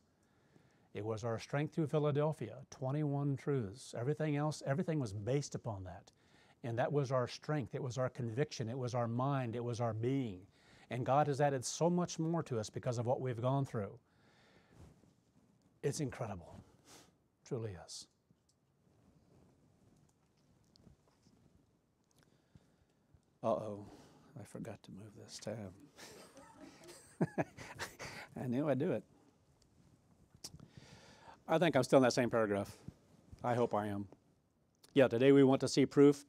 It was our strength through Philadelphia, 21 truths. Everything else, everything was based upon that. And that was our strength. It was our conviction. It was our mind. It was our being. And God has added so much more to us because of what we've gone through. It's incredible. It truly is. Uh-oh, I forgot to move this tab. I knew I'd do it. I think I'm still in that same paragraph. I hope I am. Yeah, today we want to see proof,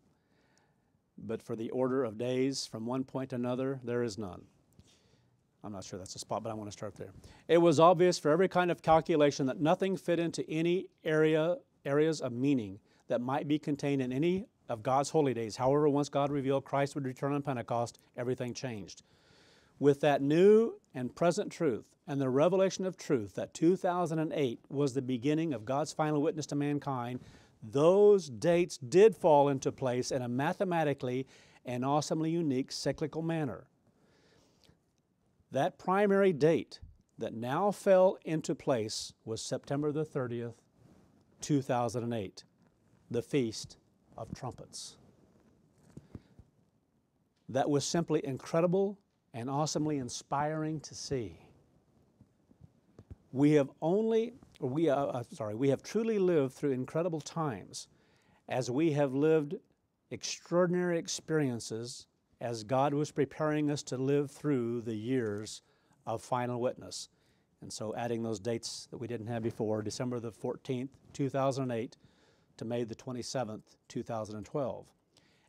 but for the order of days from one point to another, there is none. I'm not sure that's the spot, but I want to start there. It was obvious for every kind of calculation that nothing fit into any areas of meaning that might be contained in any of God's holy days. However, once God revealed Christ would return on Pentecost, everything changed. With that new and present truth and the revelation of truth that 2008 was the beginning of God's final witness to mankind, those dates did fall into place in a mathematically and awesomely unique cyclical manner. That primary date that now fell into place was September the 30th, 2008, the Feast of Trumpets. That was simply incredible and awesomely inspiring to see. We have truly lived through incredible times as we have lived extraordinary experiences as God was preparing us to live through the years of final witness. And so adding those dates that we didn't have before, December the 14th, 2008 to May the 27th, 2012.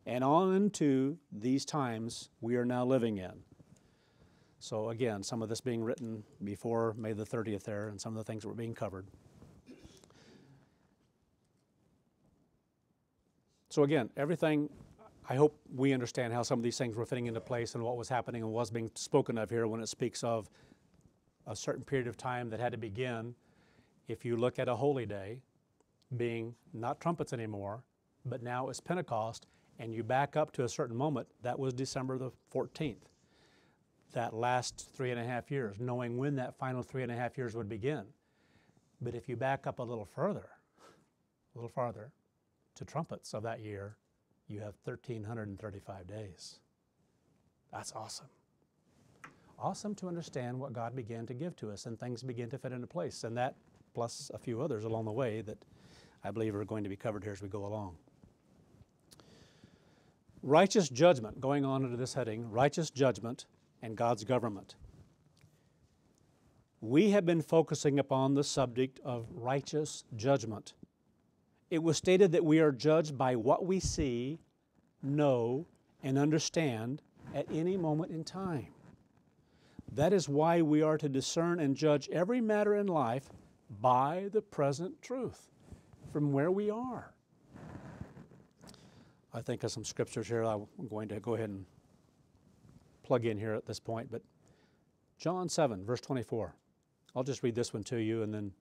And on into these times we are now living in. So again, some of this being written before May the 30th there, and some of the things that were being covered. So again, everything, I hope we understand how some of these things were fitting into place and what was happening and was being spoken of here when it speaks of a certain period of time that had to begin. If you look at a holy day being not trumpets anymore, but now it's Pentecost, and you back up to a certain moment, that was December the 14th. That last 3.5 years, knowing when that final 3.5 years would begin. But if you back up a little farther to trumpets of that year, you have 1,335 days. That's awesome. Awesome to understand what God began to give to us, and things begin to fit into place. And that, plus a few others along the way that I believe are going to be covered here as we go along. Righteous judgment, going on into this heading, righteous judgment and God's government. We have been focusing upon the subject of righteous judgment. It was stated that we are judged by what we see, know, and understand at any moment in time. That is why we are to discern and judge every matter in life by the present truth, from where we are. I think of some scriptures here I'm going to go ahead and plug in here at this point, but John 7, verse 24. I'll just read this one to you, and then,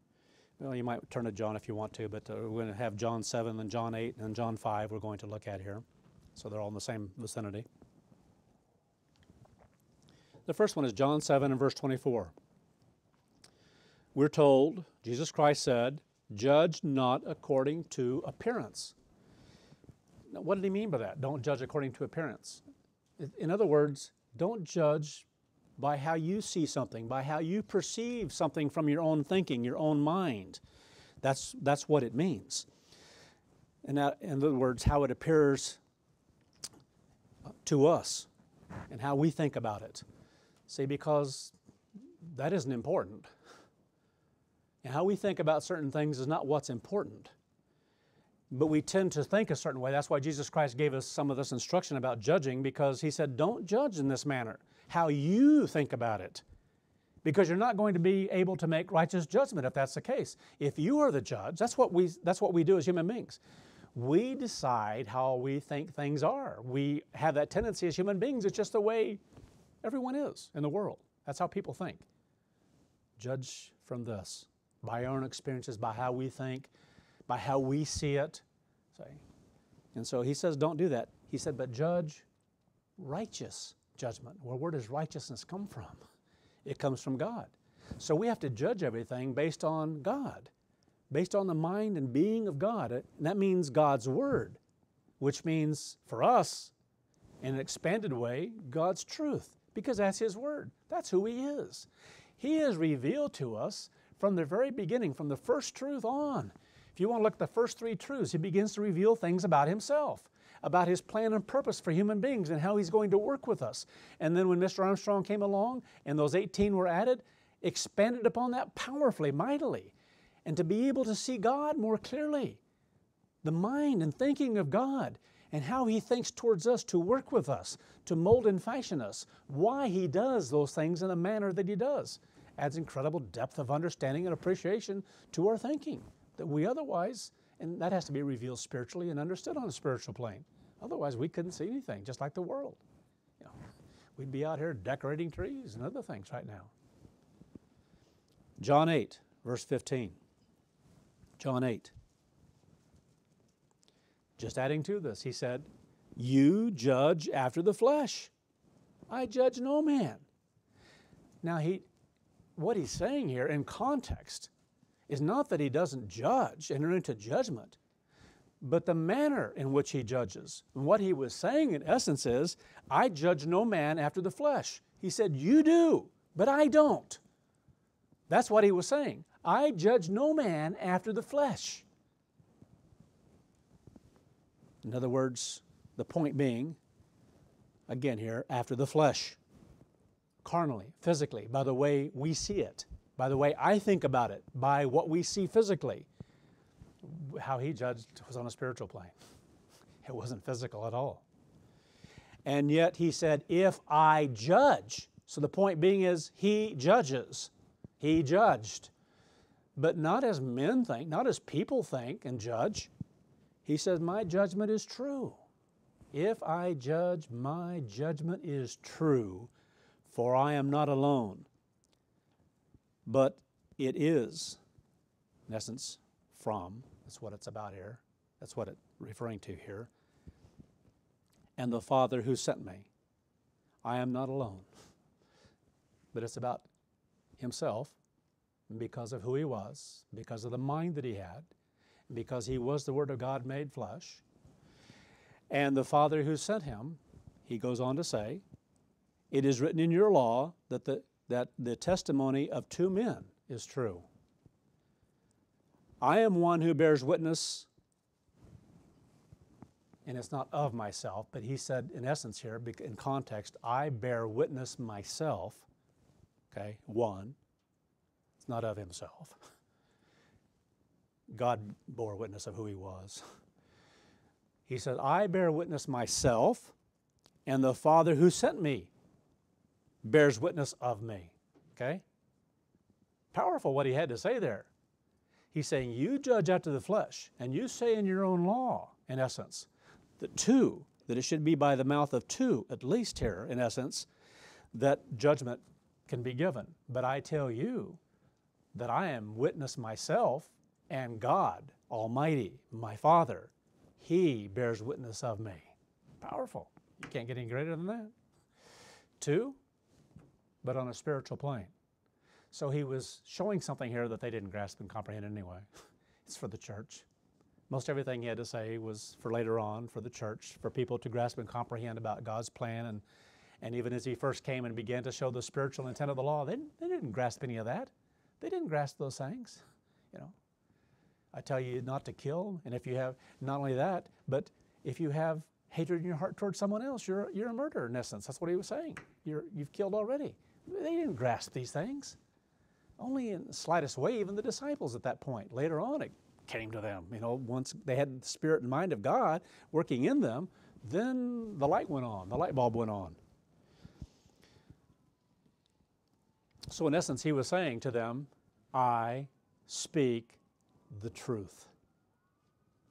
well, you might turn to John if you want to, but we're going to have John 7, and John 8, and John 5 we're going to look at here. So they're all in the same vicinity. The first one is John 7 and verse 24. We're told, Jesus Christ said, "Judge not according to appearance." Now, what did he mean by that? Don't judge according to appearance. In other words, don't judge by how you see something, by how you perceive something from your own thinking, your own mind. That's what it means. And that, in other words, how it appears to us and how we think about it. See, because that isn't important. And how we think about certain things is not what's important. But we tend to think a certain way. That's why Jesus Christ gave us some of this instruction about judging, because he said, don't judge in this manner, how you think about it. Because you're not going to be able to make righteous judgment if that's the case. If you are the judge, that's what we do as human beings. We decide how we think things are. We have that tendency as human beings. It's just the way everyone is in the world. That's how people think. Judge from this, by our own experiences, by how we think, by how we see it. And so he says, don't do that. He said, but judge righteous judgment. Well, where does righteousness come from? It comes from God. So we have to judge everything based on God, based on the mind and being of God. And that means God's Word, which means for us, in an expanded way, God's truth, because that's His Word. That's who He is. He has revealed to us from the very beginning, from the first truth on. If you want to look at the first three truths, He begins to reveal things about Himself, about His plan and purpose for human beings and how He's going to work with us. And then when Mr. Armstrong came along and those 18 were added, expanded upon that powerfully, mightily. And to be able to see God more clearly, the mind and thinking of God, and how He thinks towards us to work with us, to mold and fashion us, why He does those things in the manner that He does, adds incredible depth of understanding and appreciation to our thinking that we otherwise, and that has to be revealed spiritually and understood on a spiritual plane. Otherwise, we couldn't see anything, just like the world. You know, we'd be out here decorating trees and other things right now. John 8, verse 15. John 8. Just adding to this, He said, "You judge after the flesh. I judge no man." Now, what He's saying here in context is not that He doesn't judge, enter into judgment, but the manner in which He judges. And what He was saying in essence is, I judge no man after the flesh. He said, you do, but I don't. That's what He was saying. I judge no man after the flesh. In other words, the point being, again here, after the flesh, carnally, physically, by the way we see it, by the way I think about it, by what we see physically. How He judged was on a spiritual plane. It wasn't physical at all. And yet He said, if I judge, so the point being is He judges. He judged. But not as men think, not as people think and judge. He says, my judgment is true. If I judge, my judgment is true, for I am not alone. But it is, in essence, from, that's what it's about here. That's what it's referring to here. And the Father who sent me. I am not alone. But it's about Himself, because of who He was, because of the mind that He had, because He was the Word of God made flesh. And the Father who sent Him, He goes on to say, it is written in your law that the testimony of two men is true. I am one who bears witness, and it's not of myself, but He said in essence here, in context, I bear witness myself, okay, one. It's not of Himself. God bore witness of who He was. He said, I bear witness myself, and the Father who sent me bears witness of me. Okay? Powerful what He had to say there. He's saying, you judge after the flesh, and you say in your own law, in essence, that it should be by the mouth of two, at least here, in essence, that judgment can be given. But I tell you that I am witness myself, and God Almighty, my Father, He bears witness of me. Powerful. You can't get any greater than that. Two, but on a spiritual plane. So He was showing something here that they didn't grasp and comprehend anyway. It's for the church. Most everything He had to say was for later on, for the church, for people to grasp and comprehend about God's plan. And even as He first came and began to show the spiritual intent of the law, they didn't grasp any of that. They didn't grasp those things. You know, I tell you not to kill, and if you have, not only that, but if you have hatred in your heart towards someone else, you're a murderer in essence. That's what He was saying. You've killed already. They didn't grasp these things. Only in the slightest way, even the disciples at that point. Later on, it came to them. You know, once they had the spirit and mind of God working in them, then the light went on, the light bulb went on. So in essence, He was saying to them, I speak the truth.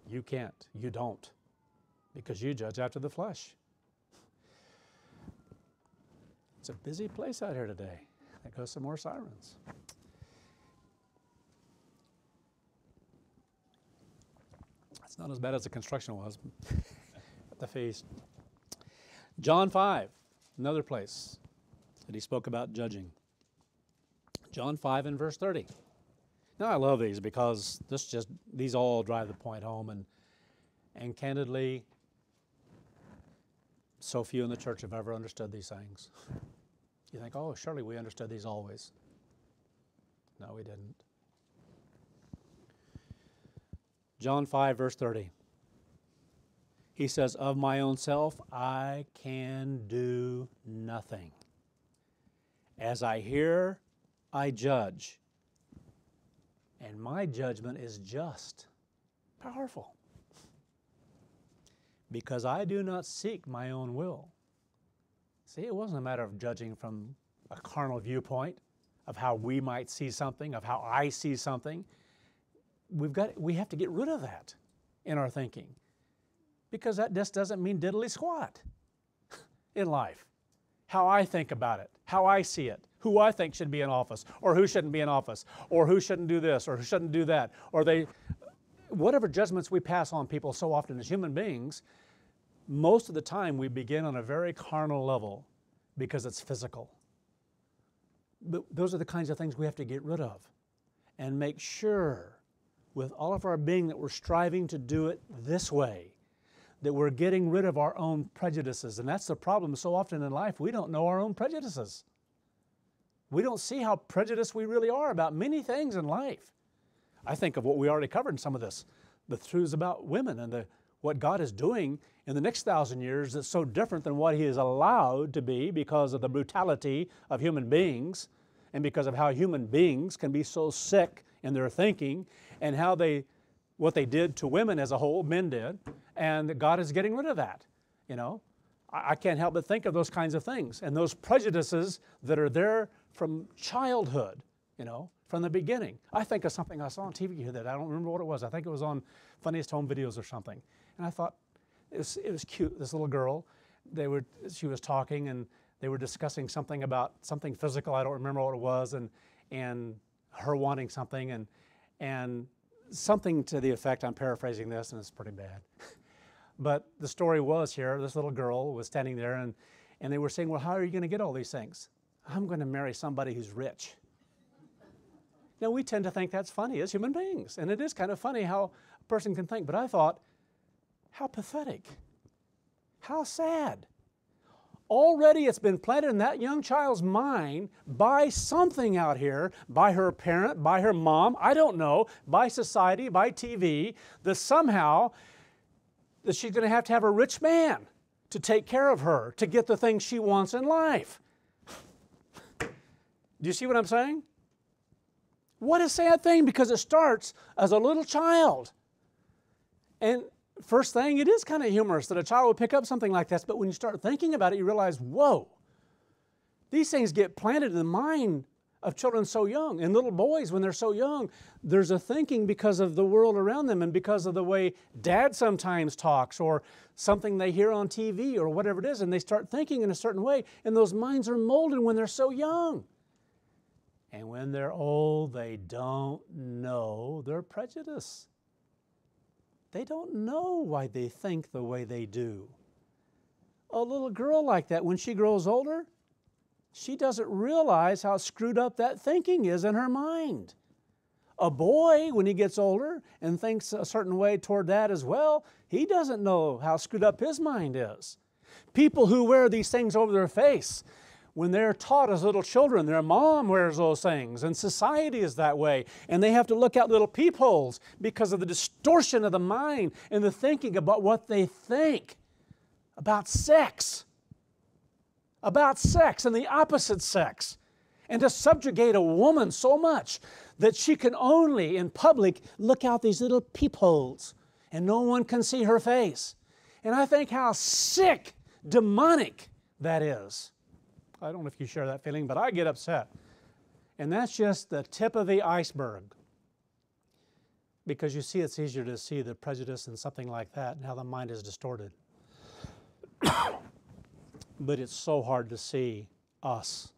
You can't, you don't, because you judge after the flesh. It's a busy place out here today. There goes some more sirens. It's not as bad as the construction was at the feast. John 5, another place that He spoke about judging. John 5 and verse 30. Now I love these because these all drive the point home, and candidly, so few in the church have ever understood these things. You think, oh, surely we understood these always. No, we didn't. John 5, verse 30. He says, of my own self, I can do nothing. As I hear, I judge. And my judgment is just, powerful. Because I do not seek my own will. See, it wasn't a matter of judging from a carnal viewpoint of how we might see something, of how I see something. We have to get rid of that in our thinking, because that just doesn't mean diddly squat in life. How I think about it, how I see it, who I think should be in office, or who shouldn't be in office, or who shouldn't do this, or who shouldn't do that, or whatever judgments we pass on people so often as human beings, most of the time we begin on a very carnal level because it's physical. But those are the kinds of things we have to get rid of and make sure with all of our being that we're striving to do it this way, that we're getting rid of our own prejudices. And that's the problem so often in life. We don't know our own prejudices. We don't see how prejudiced we really are about many things in life. I think of what we already covered in some of this, the truths about women and what God is doing in the next 1,000 years that's so different than what He is allowed to be because of the brutality of human beings and because of how human beings can be so sick in their thinking and what they did to women as a whole, men did, and that God is getting rid of that. You know, I can't help but think of those kinds of things and those prejudices that are there from childhood, you know, from the beginning. I think of something I saw on TV here that I don't remember what it was. I think it was on Funniest Home Videos or something. And I thought, it was cute, this little girl. She was talking and they were discussing something about something physical. I don't remember what it was, and her wanting something and something to the effect, I'm paraphrasing this and it's pretty bad. But the story was here, this little girl was standing there and they were saying, well, how are you going to get all these things? I'm going to marry somebody who's rich. Now, we tend to think that's funny as human beings, and it is kind of funny how a person can think, but I thought, how pathetic, how sad. Already it's been planted in that young child's mind by something out here, by her parent, by her mom, I don't know, by society, by TV, that somehow that she's going to have a rich man to take care of her, to get the things she wants in life. Do you see what I'm saying? What a sad thing, because it starts as a little child. And first thing, it is kind of humorous that a child would pick up something like this, but when you start thinking about it, you realize, whoa, these things get planted in the mind of children so young. And little boys, when they're so young, there's a thinking because of the world around them and because of the way dad sometimes talks or something they hear on TV or whatever it is, and they start thinking in a certain way, and those minds are molded when they're so young. And when they're old, they don't know their prejudice. They don't know why they think the way they do. A little girl like that, when she grows older, she doesn't realize how screwed up that thinking is in her mind. A boy, when he gets older and thinks a certain way toward that as well, he doesn't know how screwed up his mind is. People who wear these things over their face, when they're taught as little children, their mom wears those things, and society is that way, and they have to look out little peepholes because of the distortion of the mind and the thinking about what they think about sex and the opposite sex, and to subjugate a woman so much that she can only, in public, look out these little peepholes, and no one can see her face. And I think how sick, demonic that is. I don't know if you share that feeling, but I get upset. And that's just the tip of the iceberg. Because you see, it's easier to see the prejudice in something like that and how the mind is distorted. But it's so hard to see us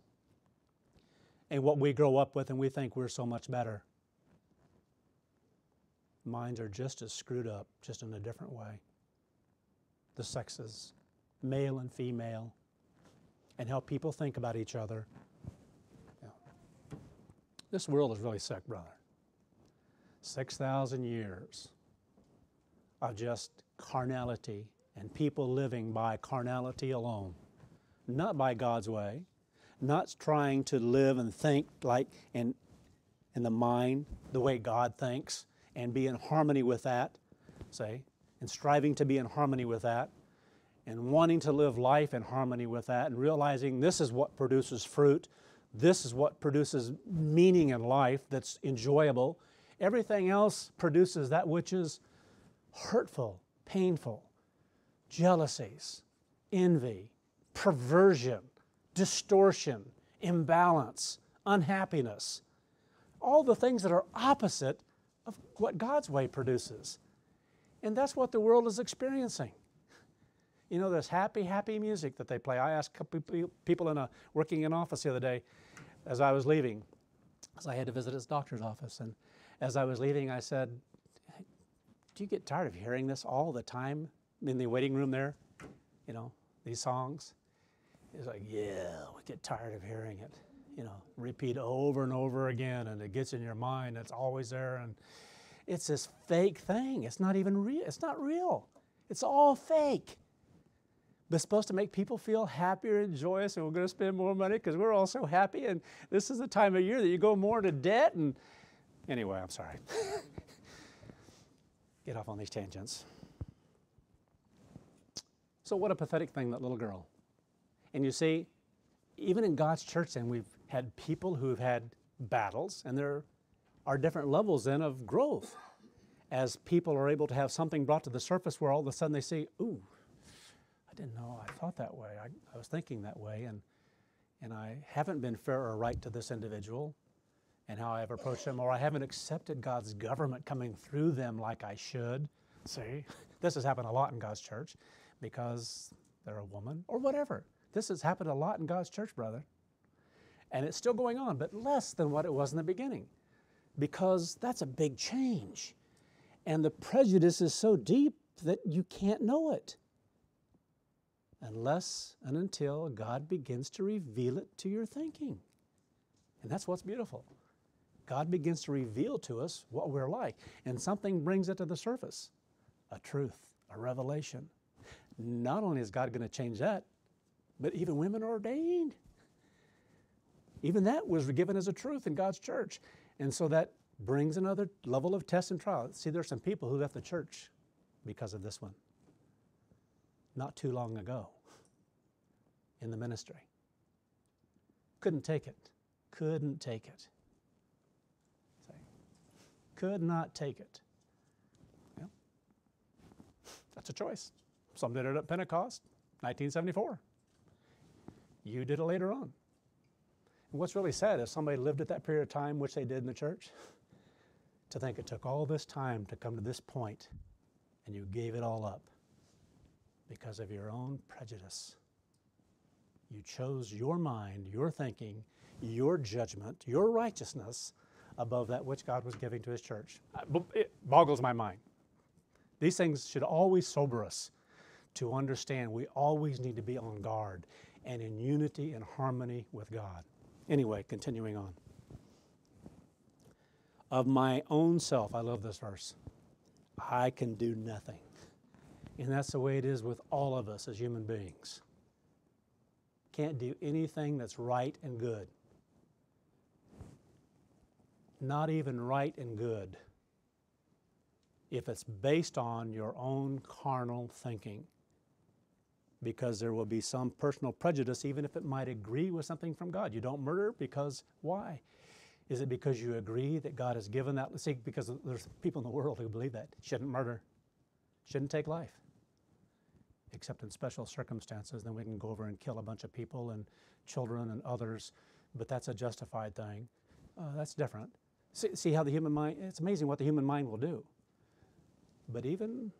and what we grow up with, and we think we're so much better. Minds are just as screwed up, just in a different way. The sexes, male and female, and how people think about each other. Yeah. This world is really sick, brother. 6,000 years of just carnality and people living by carnality alone, not by God's way, not trying to live and think like in the mind, the way God thinks, and be in harmony with that, say, and striving to be in harmony with that, and wanting to live life in harmony with that, and realizing this is what produces fruit, this is what produces meaning in life that's enjoyable. Everything else produces that which is hurtful, painful, jealousies, envy, perversion, distortion, imbalance, unhappiness. All the things that are opposite of what God's way produces. And that's what the world is experiencing. You know, this happy, happy music that they play. I asked a couple people working in office the other day as I was leaving, as I had to visit his doctor's office. And as I was leaving, I said, do you get tired of hearing this all the time in the waiting room there? You know, these songs? He's like, yeah, we get tired of hearing it. You know, repeat over and over again, and it gets in your mind. It's always there, and it's this fake thing. It's not even real. It's not real. It's all fake. But it's supposed to make people feel happier and joyous, and we're going to spend more money because we're all so happy, and this is the time of year that you go more into debt. And anyway, I'm sorry. Get off on these tangents. So what a pathetic thing, that little girl. And you see, even in God's church, then, we've had people who've had battles, and there are different levels then of growth as people are able to have something brought to the surface where all of a sudden they see, ooh, I didn't know I thought that way. I was thinking that way, and I haven't been fair or right to this individual and how I've approached them, or I haven't accepted God's government coming through them like I should. See, this has happened a lot in God's church because they're a woman or whatever. This has happened a lot in God's church, brother. And it's still going on, but less than what it was in the beginning, because that's a big change. And the prejudice is so deep that you can't know it unless and until God begins to reveal it to your thinking. And that's what's beautiful. God begins to reveal to us what we're like, and something brings it to the surface, a truth, a revelation. Not only is God going to change that, but even women are ordained. Even that was given as a truth in God's church. And so that brings another level of test and trial. See, there's some people who left the church because of this one. Not too long ago in the ministry. Couldn't take it. Couldn't take it. See? Could not take it. Yeah. That's a choice. Some did it at Pentecost, 1974. You did it later on. And what's really sad is somebody lived at that period of time, which they did in the church, to think it took all this time to come to this point, and you gave it all up because of your own prejudice. You chose your mind, your thinking, your judgment, your righteousness above that which God was giving to His church. It boggles my mind. These things should always sober us to understand we always need to be on guard and in unity and harmony with God. Anyway, continuing on. Of my own self, I love this verse, I can do nothing. And that's the way it is with all of us as human beings. Can't do anything that's right and good. Not even right and good if it's based on your own carnal thinking, because there will be some personal prejudice, even if it might agree with something from God. You don't murder because why? Is it because you agree that God has given that? See, because there's people in the world who believe that. Shouldn't murder, shouldn't take life, except in special circumstances. Then we can go over and kill a bunch of people and children and others, but that's a justified thing. That's different. See how the human mind, it's amazing what the human mind will do. But even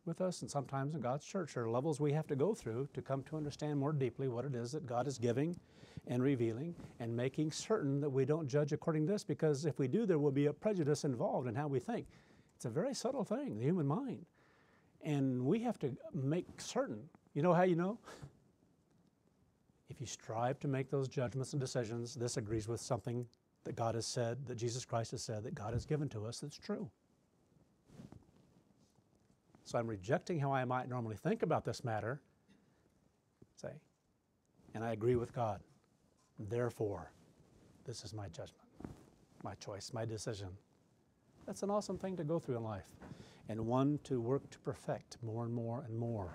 with us, and sometimes in God's church, there are levels we have to go through to come to understand more deeply what it is that God is giving and revealing, and making certain that we don't judge according to this, because if we do, there will be a prejudice involved in how we think. It's a very subtle thing, the human mind. And we have to make certain. You know how you know? If you strive to make those judgments and decisions, this agrees with something that God has said, that Jesus Christ has said, that God has given to us that's true. So I'm rejecting how I might normally think about this matter, say, and I agree with God. Therefore, this is my judgment, my choice, my decision. That's an awesome thing to go through in life. and one to work to perfect more and more and more.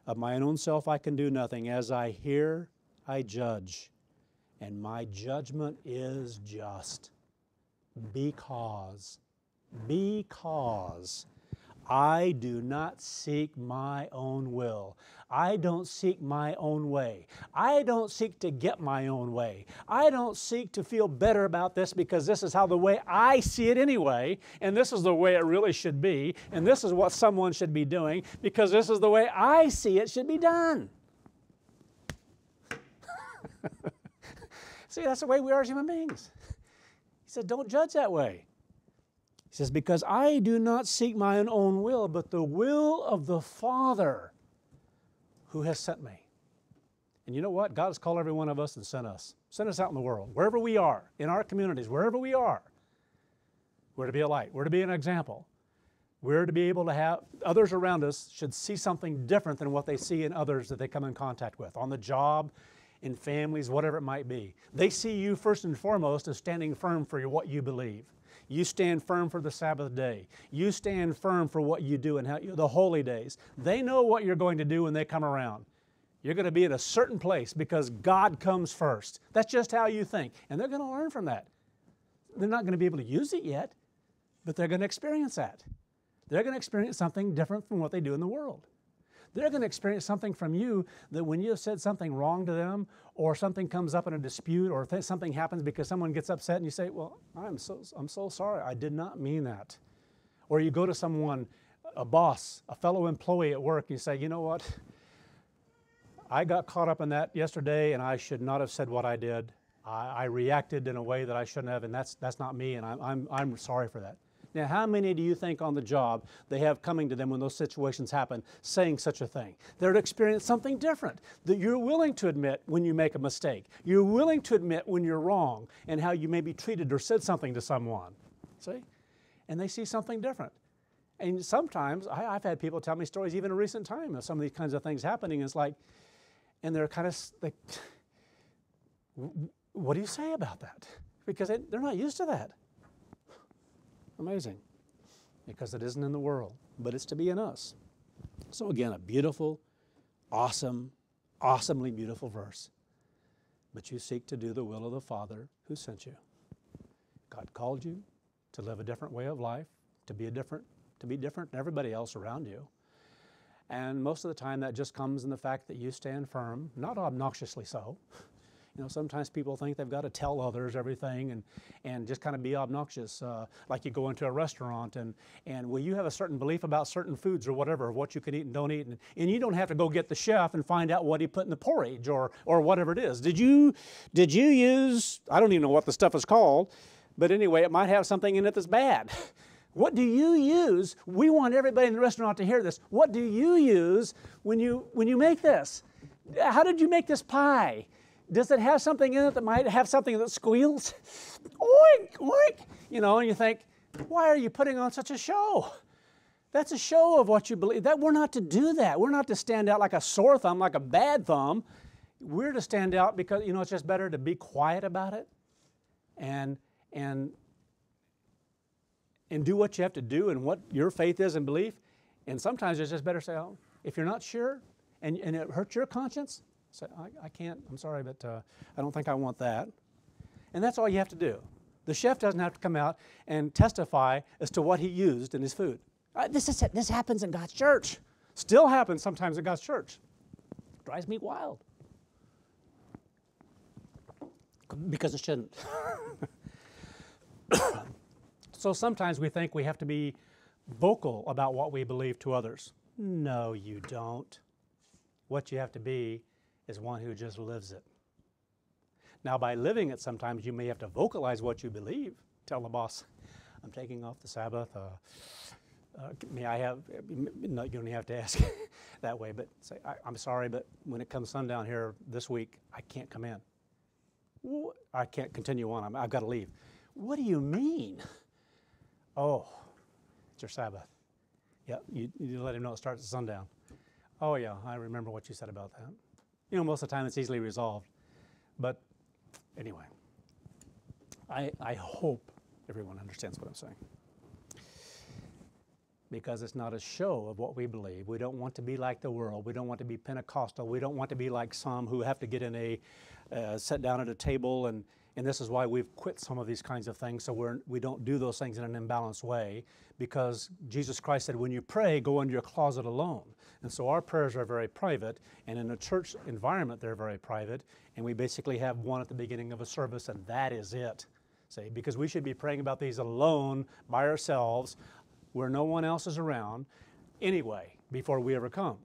Of my own self I can do nothing. As I hear, I judge, and my judgment is just. Because I do not seek my own will. I don't seek my own way. I don't seek to get my own way. I don't seek to feel better about this because this is how the way I see it anyway, and this is the way it really should be, and this is what someone should be doing because this is the way I see it should be done. See, that's the way we are as human beings. He said, don't judge that way. He says, because I do not seek my own will, but the will of the Father who has sent me. And you know what? God has called every one of us and sent us. Sent us out in the world, wherever we are, in our communities, wherever we are. We're to be a light. We're to be an example. We're to be able to have, others around us should see something different than what they see in others that they come in contact with, on the job, in families, whatever it might be. They see you first and foremost as standing firm for what you believe. You stand firm for the Sabbath day. You stand firm for what you do and how the holy days. They know what you're going to do when they come around. You're going to be at a certain place because God comes first. That's just how you think. And they're going to learn from that. They're not going to be able to use it yet, but they're going to experience that. They're going to experience something different from what they do in the world. They're going to experience something from you that when you have said something wrong to them or something comes up in a dispute or something happens because someone gets upset and you say, well, I'm so sorry. I did not mean that. Or you go to someone, a boss, a fellow employee at work, and you say, you know what? I got caught up in that yesterday and I should not have said what I did. I reacted in a way that I shouldn't have, and that's not me, and I'm sorry for that. Now, how many do you think on the job they have coming to them when those situations happen saying such a thing? They're to experience something different, that you're willing to admit when you make a mistake. You're willing to admit when you're wrong and how you may be treated or said something to someone. See? And they see something different. And sometimes, I've had people tell me stories even in recent time of some of these kinds of things happening. It's like, and they're kind of like, what do you say about that? Because they're not used to that. Amazing, because it isn't in the world, but it's to be in us. So again, a beautiful, awesome, awesomely beautiful verse. But you seek to do the will of the Father who sent you. God called you to live a different way of life, to be different than everybody else around you. And most of the time that just comes in the fact that you stand firm, not obnoxiously so. You know, sometimes people think they've got to tell others everything and just kind of be obnoxious. Like you go into a restaurant and well, you have a certain belief about certain foods or whatever, what you can eat and don't eat. And you don't have to go get the chef and find out what he put in the porridge or whatever it is. Did you use, I don't even know what the stuff is called, but anyway, it might have something in it that's bad. What do you use? We want everybody in the restaurant to hear this. What do you use when you make this? How did you make this pie? Does it have something in it that might have something that squeals? Oink, oink. You know, and you think, why are you putting on such a show? That's a show of what you believe. That we're not to do that. We're not to stand out like a sore thumb, like a bad thumb. We're to stand out because, you know, it's just better to be quiet about it and do what you have to do and what your faith is and belief. And sometimes it's just better to say, oh, if you're not sure and it hurts your conscience, say, I can't, I'm sorry, but I don't think I want that. And that's all you have to do. The chef doesn't have to come out and testify as to what he used in his food. This happens in God's church. Still happens sometimes in God's church. Drives me wild. Because it shouldn't. So sometimes we think we have to be vocal about what we believe to others. No, you don't. What you have to be is one who just lives it. Now, by living it, sometimes you may have to vocalize what you believe. Tell the boss, I'm taking off the Sabbath. May I have, no, you don't have to ask that way, but say, I'm sorry, but when it comes sundown here this week, I can't come in. I can't continue on. I've got to leave. What do you mean? Oh, it's your Sabbath. Yeah, you let him know it starts at sundown. Oh, yeah, I remember what you said about that. You know, most of the time it's easily resolved. But anyway, I hope everyone understands what I'm saying. because it's not a show of what we believe. We don't want to be like the world. We don't want to be Pentecostal. We don't want to be like some who have to get in sit down at a table, and this is why we've quit some of these kinds of things, so we don't do those things in an imbalanced way, because Jesus Christ said, when you pray, go into your closet alone. And so our prayers are very private, and in a church environment, they're very private, and we basically have one at the beginning of a service, and that is it. See, because we should be praying about these alone, by ourselves, where no one else is around, anyway, before we ever come.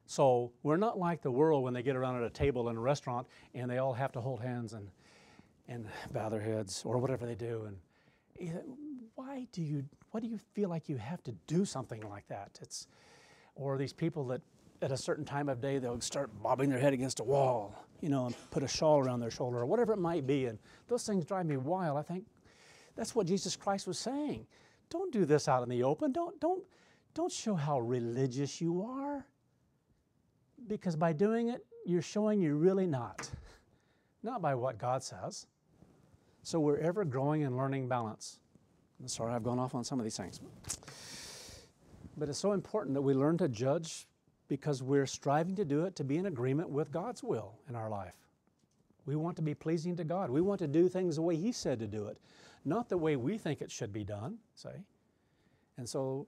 So we're not like the world when they get around at a table in a restaurant and they all have to hold hands and bow their heads or whatever they do. And why do you feel like you have to do something like that? Or these people that at a certain time of day they'll start bobbing their head against a wall, and put a shawl around their shoulder or whatever it might be. And those things drive me wild. I think that's what Jesus Christ was saying. Don't do this out in the open. Don't show how religious you are. Because by doing it, you're showing you're really not by what God says. So we're ever growing and learning balance. I'm sorry, I've gone off on some of these things. But it's so important that we learn to judge, because we're striving to do it to be in agreement with God's will in our life. We want to be pleasing to God. We want to do things the way He said to do it, not the way we think it should be done, say. And so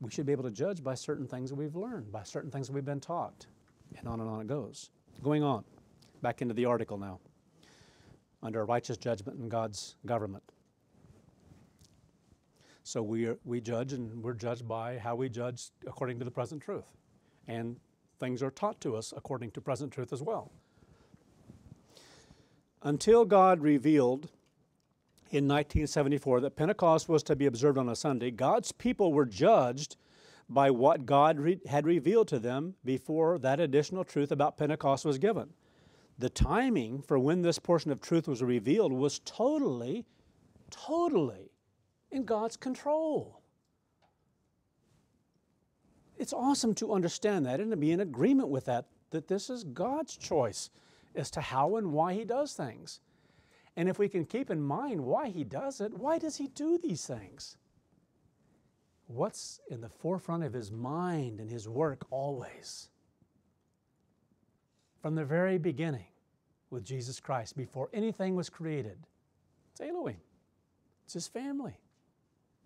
we should be able to judge by certain things that we've learned, by certain things that we've been taught. And on it goes. Going on, back into the article now. Under righteous judgment in God's government. So we judge, and we're judged by how we judge according to the present truth. And things are taught to us according to present truth as well. Until God revealed in 1974 that Pentecost was to be observed on a Sunday, God's people were judged by what God had revealed to them before that additional truth about Pentecost was given. The timing for when this portion of truth was revealed was totally in God's control. It's awesome to understand that and to be in agreement with that this is God's choice as to how and why He does things. And if we can keep in mind why He does it, why does He do these things? What's in the forefront of His mind and His work always? From the very beginning with Jesus Christ, before anything was created, it's Elohim. It's His family.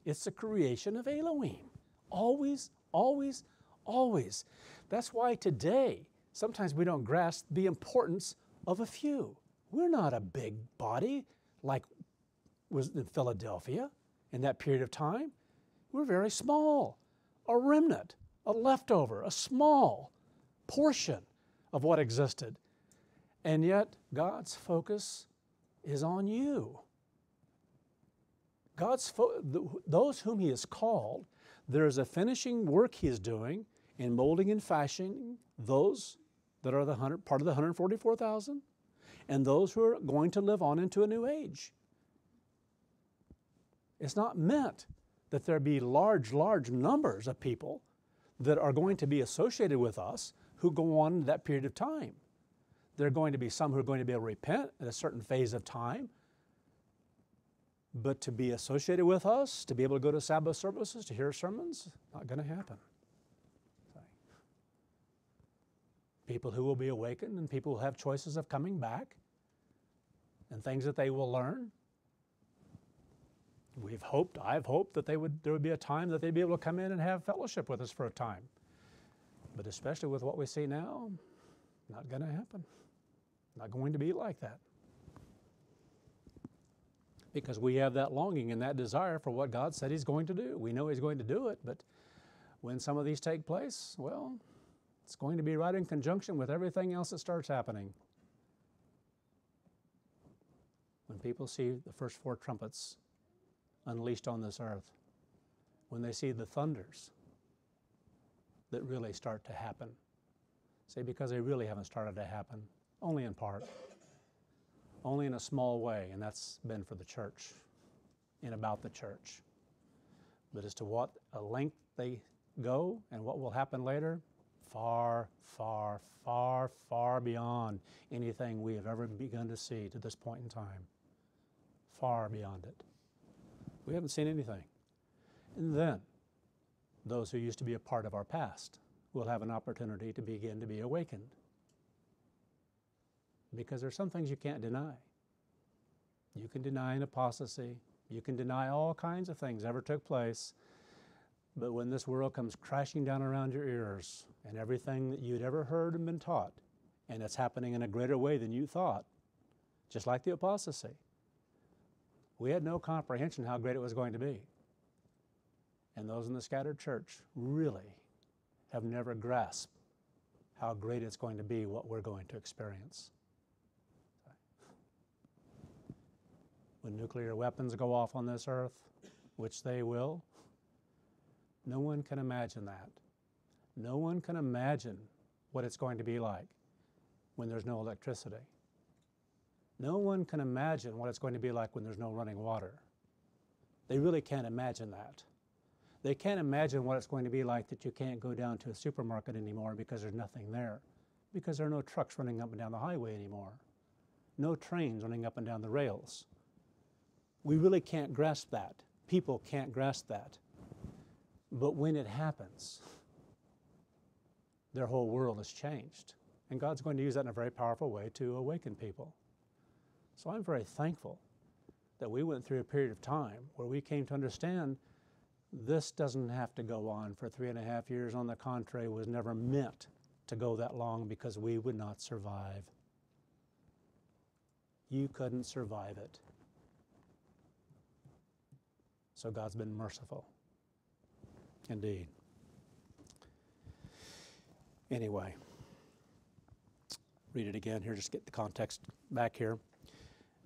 It's the creation of Elohim. Always, always, always. That's why today, sometimes we don't grasp the importance of a few. We're not a big body like was in Philadelphia in that period of time. We're very small, a remnant, a leftover, a small portion of what existed. And yet, God's focus is on you. Those whom He has called, there is a finishing work He is doing in molding and fashioning those that are part of the 144,000 and those who are going to live on into a new age. It's not meant that there be large numbers of people that are going to be associated with us who go on in that period of time. There are going to be some who are going to be able to repent at a certain phase of time, but to be associated with us, to be able to go to Sabbath services, to hear sermons, not going to happen. People who will be awakened and people who have choices of coming back and things that they will learn. I've hoped that there would be a time that they'd be able to come in and have fellowship with us for a time. But especially with what we see now, not going to happen. Not going to be like that. Because we have that longing and that desire for what God said He's going to do. We know He's going to do it, but when some of these take place, well, it's going to be right in conjunction with everything else that starts happening. When people see the first 4 trumpets unleashed on this earth, when they see the thunders that really start to happen, say, because they really haven't started to happen, only in part, only in a small way, and that's been for the church and about the church. But as to what a length they go and what will happen later, far, far, far, far beyond anything we have ever begun to see to this point in time. Far beyond it. We haven't seen anything. And then, those who used to be a part of our past will have an opportunity to begin to be awakened. Because there's some things you can't deny. You can deny an apostasy. You can deny all kinds of things ever took place. But when this world comes crashing down around your ears and everything that you'd ever heard and been taught, and it's happening in a greater way than you thought, just like the apostasy, we had no comprehension how great it was going to be. And those in the scattered church really have never grasped how great it's going to be, what we're going to experience. When nuclear weapons go off on this earth, which they will, no one can imagine that. No one can imagine what it's going to be like when there's no electricity. No one can imagine what it's going to be like when there's no running water. They really can't imagine that. They can't imagine what it's going to be like that you can't go down to a supermarket anymore because there's nothing there, because there are no trucks running up and down the highway anymore, no trains running up and down the rails. We really can't grasp that. People can't grasp that. But when it happens, their whole world has changed. And God's going to use that in a very powerful way to awaken people. So I'm very thankful that we went through a period of time where we came to understand this doesn't have to go on for 3.5 years. On the contrary, it was never meant to go that long because we would not survive. You couldn't survive it. So God's been merciful. Indeed. Anyway, read it again here, just get the context back here.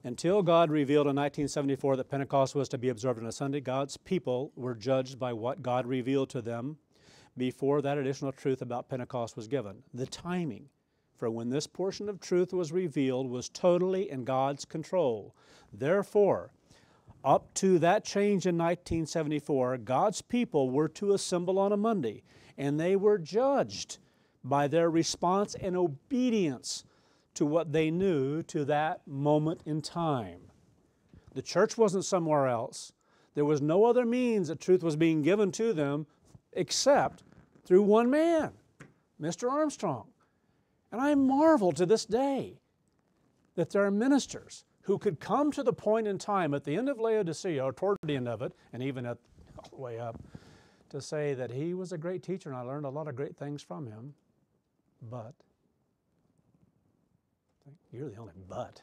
Until God revealed in 1974 that Pentecost was to be observed on a Sunday, God's people were judged by what God revealed to them before that additional truth about Pentecost was given. The timing for when this portion of truth was revealed was totally in God's control. Therefore, up to that change in 1974, God's people were to assemble on a Monday, and they were judged by their response and obedience to what they knew to that moment in time. The church wasn't somewhere else. There was no other means that truth was being given to them except through one man, Mr. Armstrong. And I marvel to this day that there are ministers who could come to the point in time at the end of Laodicea, or toward the end of it, and even all the way up, to say that he was a great teacher and I learned a lot of great things from him, but, you're the only but.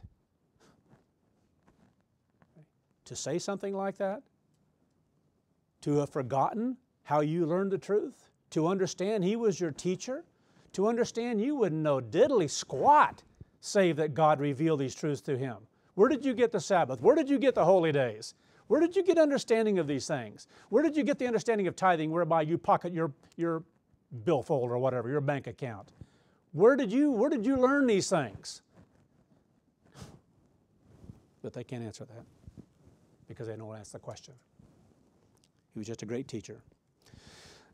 To say something like that, to have forgotten how you learned the truth, to understand he was your teacher, to understand you wouldn't know diddly squat save that God revealed these truths to him. Where did you get the Sabbath? Where did you get the holy days? Where did you get understanding of these things? Where did you get the understanding of tithing whereby you pocket your billfold or whatever, your bank account? Where did you learn these things? But they can't answer that because they don't ask the question. He was just a great teacher.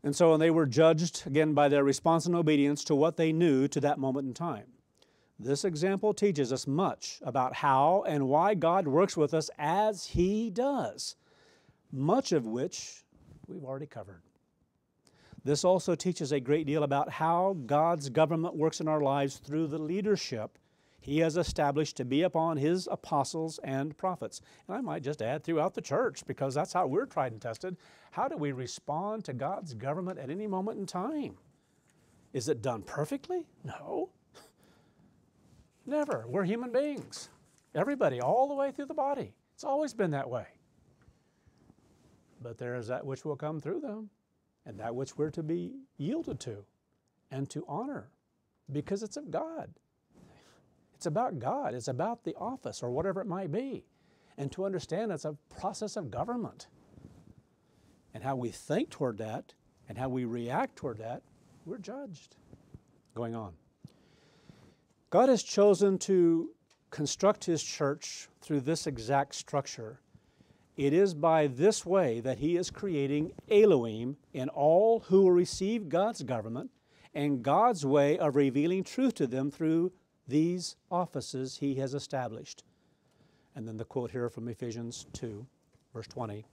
And so they were judged, again, by their response and obedience to what they knew to that moment in time. This example teaches us much about how and why God works with us as He does, much of which we've already covered. This also teaches a great deal about how God's government works in our lives through the leadership He has established to be upon His apostles and prophets. And I might just add throughout the church, because that's how we're tried and tested. How do we respond to God's government at any moment in time? Is it done perfectly? No. Never. We're human beings. Everybody, all the way through the body. It's always been that way. But there is that which will come through them, and that which we're to be yielded to and to honor, because it's of God. It's about God. It's about the office or whatever it might be. And to understand it's a process of government. And how we think toward that and how we react toward that, we're judged. Going on. God has chosen to construct His church through this exact structure. It is by this way that He is creating Elohim in all who will receive God's government and God's way of revealing truth to them through these offices He has established. And then the quote here from Ephesians 2, verse 20.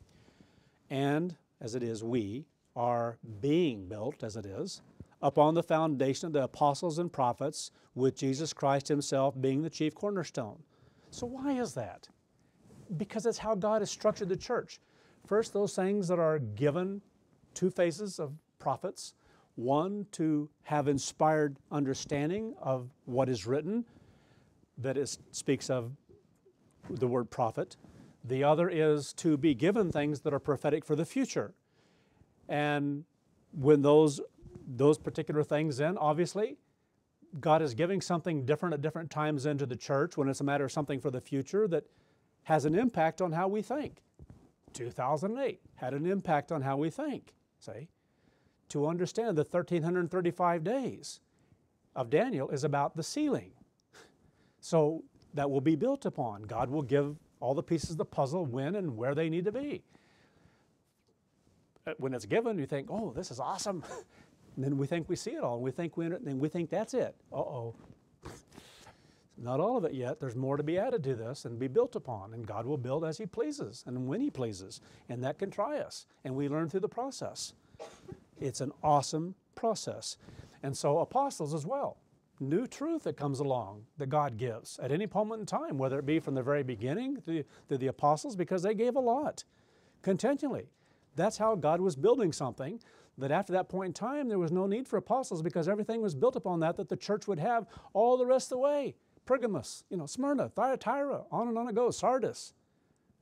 And, as it is, we, are being built, as it is, upon the foundation of the apostles and prophets, with Jesus Christ himself being the chief cornerstone. So why is that? Because it's how God has structured the church. First, those things that are given, two phases of prophets. One, to have inspired understanding of what is written, that it speaks of the word prophet. The other is to be given things that are prophetic for the future. And when those particular things in, obviously, God is giving something different at different times into the church when it's a matter of something for the future that has an impact on how we think. 2008 had an impact on how we think, see? To understand the 1,335 days of Daniel is about the sealing. So that will be built upon. God will give all the pieces of the puzzle when and where they need to be. When it's given, you think, oh, this is awesome. And then we think we see it all, and we think that's it. Uh-oh. Not all of it yet. There's more to be added to this and be built upon, and God will build as he pleases and when he pleases, and that can try us, and we learn through the process. It's an awesome process. And so apostles as well. New truth that comes along that God gives at any moment in time, whether it be from the very beginning to the apostles, because they gave a lot continually. That's how God was building something, that after that point in time, there was no need for apostles because everything was built upon that the church would have all the rest of the way. Pergamos, Smyrna, Thyatira, on it goes, Sardis,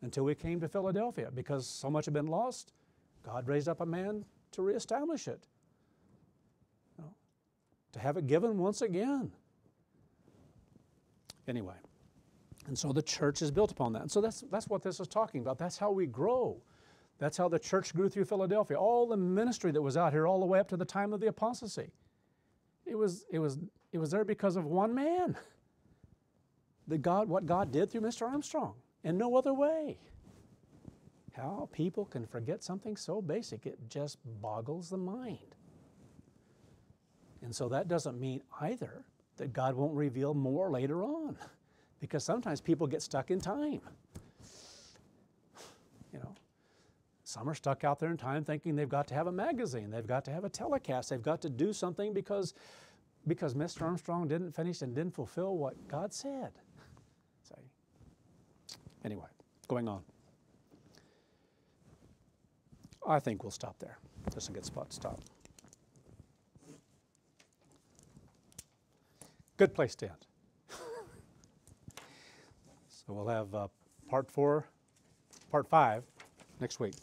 until we came to Philadelphia. Because so much had been lost, God raised up a man to reestablish it, to have it given once again. Anyway, and so the church is built upon that. And so that's what this is talking about. That's how we grow. That's how the church grew through Philadelphia. All the ministry that was out here all the way up to the time of the apostasy. It was there because of one man. What God did through Mr. Armstrong, and no other way. How people can forget something so basic, it just boggles the mind. And so that doesn't mean either that God won't reveal more later on, because sometimes people get stuck in time. Some are stuck out there in time thinking they've got to have a magazine, they've got to have a telecast, they've got to do something because Mr. Armstrong didn't finish and didn't fulfill what God said. Anyway, going on. I think we'll stop there. Just a good spot to stop. Good place to end. So we'll have part 5 next week.